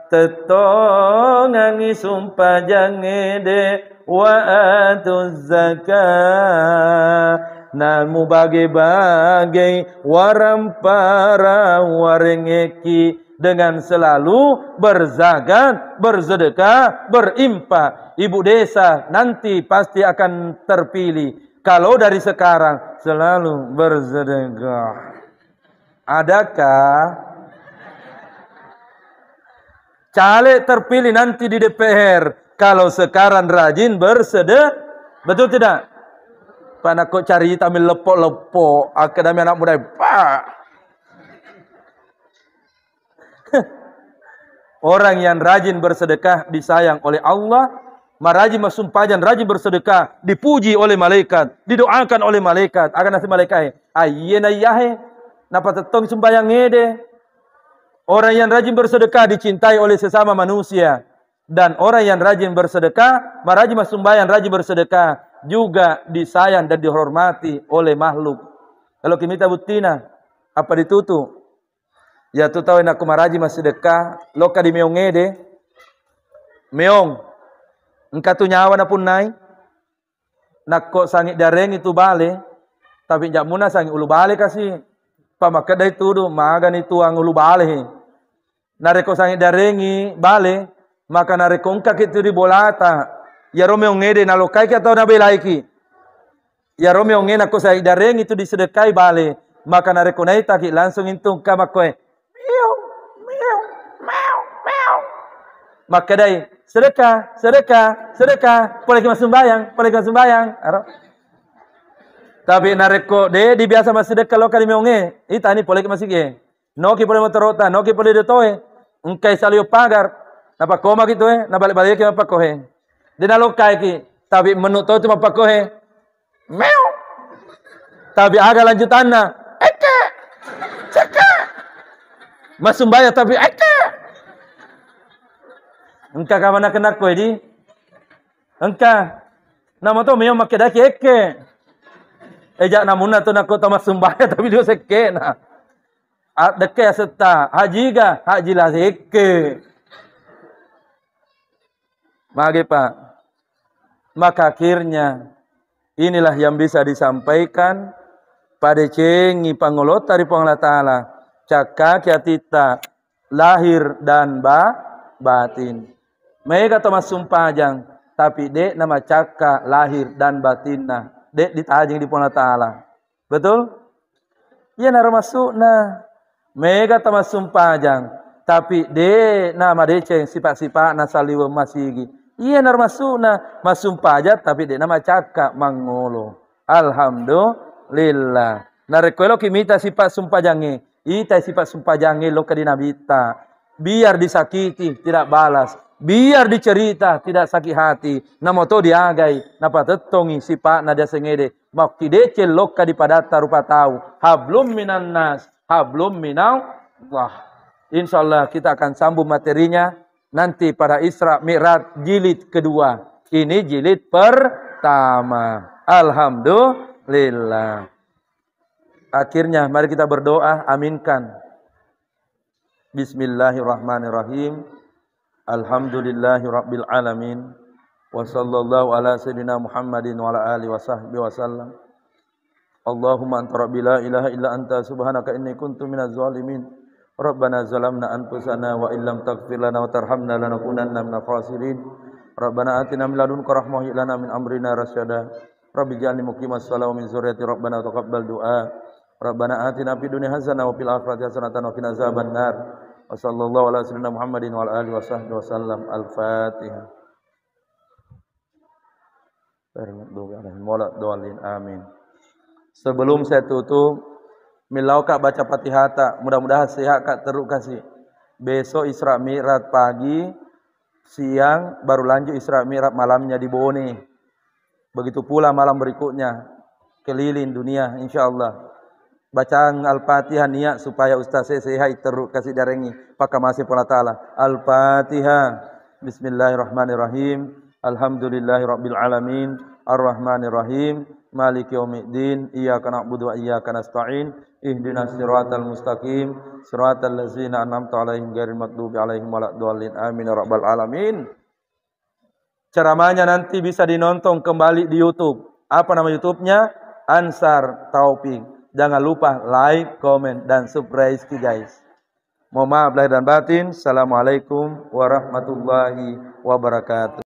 tetongangi sumpah jang ede. Wa atuz zakat namu bagai-bagai warampara warengeki. Dengan selalu berzakat, bersedekah, berinfak. Ibu desa nanti pasti akan terpilih. Kalau dari sekarang selalu bersedekah. Adakah caleg terpilih nanti di DPR kalau sekarang rajin bersedekah? Betul tidak? Panak kok cari tamil lepok-lepok akademi anak muda. Pak. Orang yang rajin bersedekah disayang oleh Allah. Marajin masumpajan rajin bersedekah dipuji oleh malaikat, didoakan oleh malaikat. Akan nasi malaikat ayena yahe napa tetong sembayang ngede. Orang yang rajin bersedekah dicintai oleh sesama manusia. Dan orang yang rajin bersedekah, marajin masumbayang rajin bersedekah juga disayang dan dihormati oleh makhluk. Kalau kita butina apa ditutup? Ya tu tahu nak maraji masih sedekah loka di meong ede. Meong. Engkau tu nyawa na pun nai. Nak kok sangit dareng itu bale. Tapi jak muna sangit ulu bale kasih. Pamakat dari tudu magan itu ang ulu bale. Nareko sangit darengi bale. Maka nareko engkau itu di bolata. Ya romeong ede na lokai ki atau na belaiki. Ya romeong ede nak kok sangit dareng itu disedekai bale. Maka nareko nai taki langsung intung kamakoe. Maka dari sedekah, boleh kita sembahyang. Tapi nareko de di biasa masih sedekah loka di meonge. Ita ni boleh masih ge. Noki boleh motorota, noki boleh detoe. Engkai salio pagar. Napa koma gitu na balik-balik ke apa kohe. Di nalokai ki, tapi menuto tu apa kohe. Meow. Tapi aga lanjutanna. Eke. Ceka. Masumbaya tapi eke. Engkau kawan nak kena kau di, engkau nama tu memang makai daki eke. Ejak namuna tu nak kau tamat sumbaya tapi dia seke na. Deke serta haji ga haji lah seke. Magi pak, maka akhirnya inilah yang bisa disampaikan pada cengi pangolot dari Allah Ta'ala. Cakak kiatita lahir dan batin. Mereka Thomas sumpajang, tapi dek nama caka lahir dan batinna. Dek ditajing di Allah Ta'ala. Betul? Iya nara masukna. Mereka Thomas sumpajang, tapi dek nama deceng sifat-sifat nasaliwa masigi. Iya nara masukna. Masumpajat tapi dek nama caka mangolo. Alhamdulillah. Narekwelo kimita sifat sumpajangi. Ita sifat sumpajangi lo kadinabita. Biar disakiti tidak balas. Biar dicerita tidak sakit hati. Namoto diagai. Napa tetongi sifat nadia sengede. Makti decel loka di padata rupa tahu. Hablum minan nas. Hablum minal. Wah. Insyaallah kita akan sambung materinya. Nanti pada Isra Mi'raj jilid kedua. Ini jilid pertama. Alhamdulillah. Akhirnya mari kita berdoa, aminkan. Bismillahirrahmanirrahim. Alhamdulillahi rabbil alamin. Wa sallallahu ala sayyidina Muhammadin wa ala alihi wa sahbihi wa sallam. Allahumma anta rabbi la ilaha illa anta subhanaka inni kuntu minaz zalimin. Rabbana zalamna anfusana wa illam taghfir lana wa tarhamna lanakunanna minal khasirin. Rabbana atina min ladunka rahmah lana min amrina rasyada. Rabbi ja'alni muqimas shalah wa min dzurriyyati rabbana taqabbal du'a. Rabbana atina fid dunya hasanah wa fil akhirati hasanah wa qina azabannar. Wa sallallahu ala sayyidina Muhammadin wa ala alihi wa sahbihi wasallam. Al-Fatihah. Amin. Sebelum saya tutup, milau kak baca Fatihah, mudah-mudahan sehat kak teruk kasih. Besok Isra Mi'raj pagi, siang baru lanjut Isra Mi'raj malamnya di Bone. Begitu pula malam berikutnya keliling dunia insyaallah. Bacaan Al-Fatihah niat supaya Ustaz saya sehat teruk kasih darengi pakai masih Allah Ta'ala. Al-Fatihah. Bismillahirrahmanirrahim. Alhamdulillahirabbil alamin. Ar-Rahmanirrahim. Maliki yaumiddin. Iyyaka na'budu wa iyyaka nasta'in. Ihdinas siratal mustaqim. Siratal ladzina an'amta 'alaihim ghairil maghdubi 'alaihim waladdallin. Amin ya rabbal alamin. Ceramahnya nanti bisa dinonton kembali di YouTube. Apa nama YouTube-nya? Ansar Taufik. Jangan lupa like, komen, dan subscribe guys. Mohon maaf lahir dan batin. Assalamualaikum warahmatullahi wabarakatuh.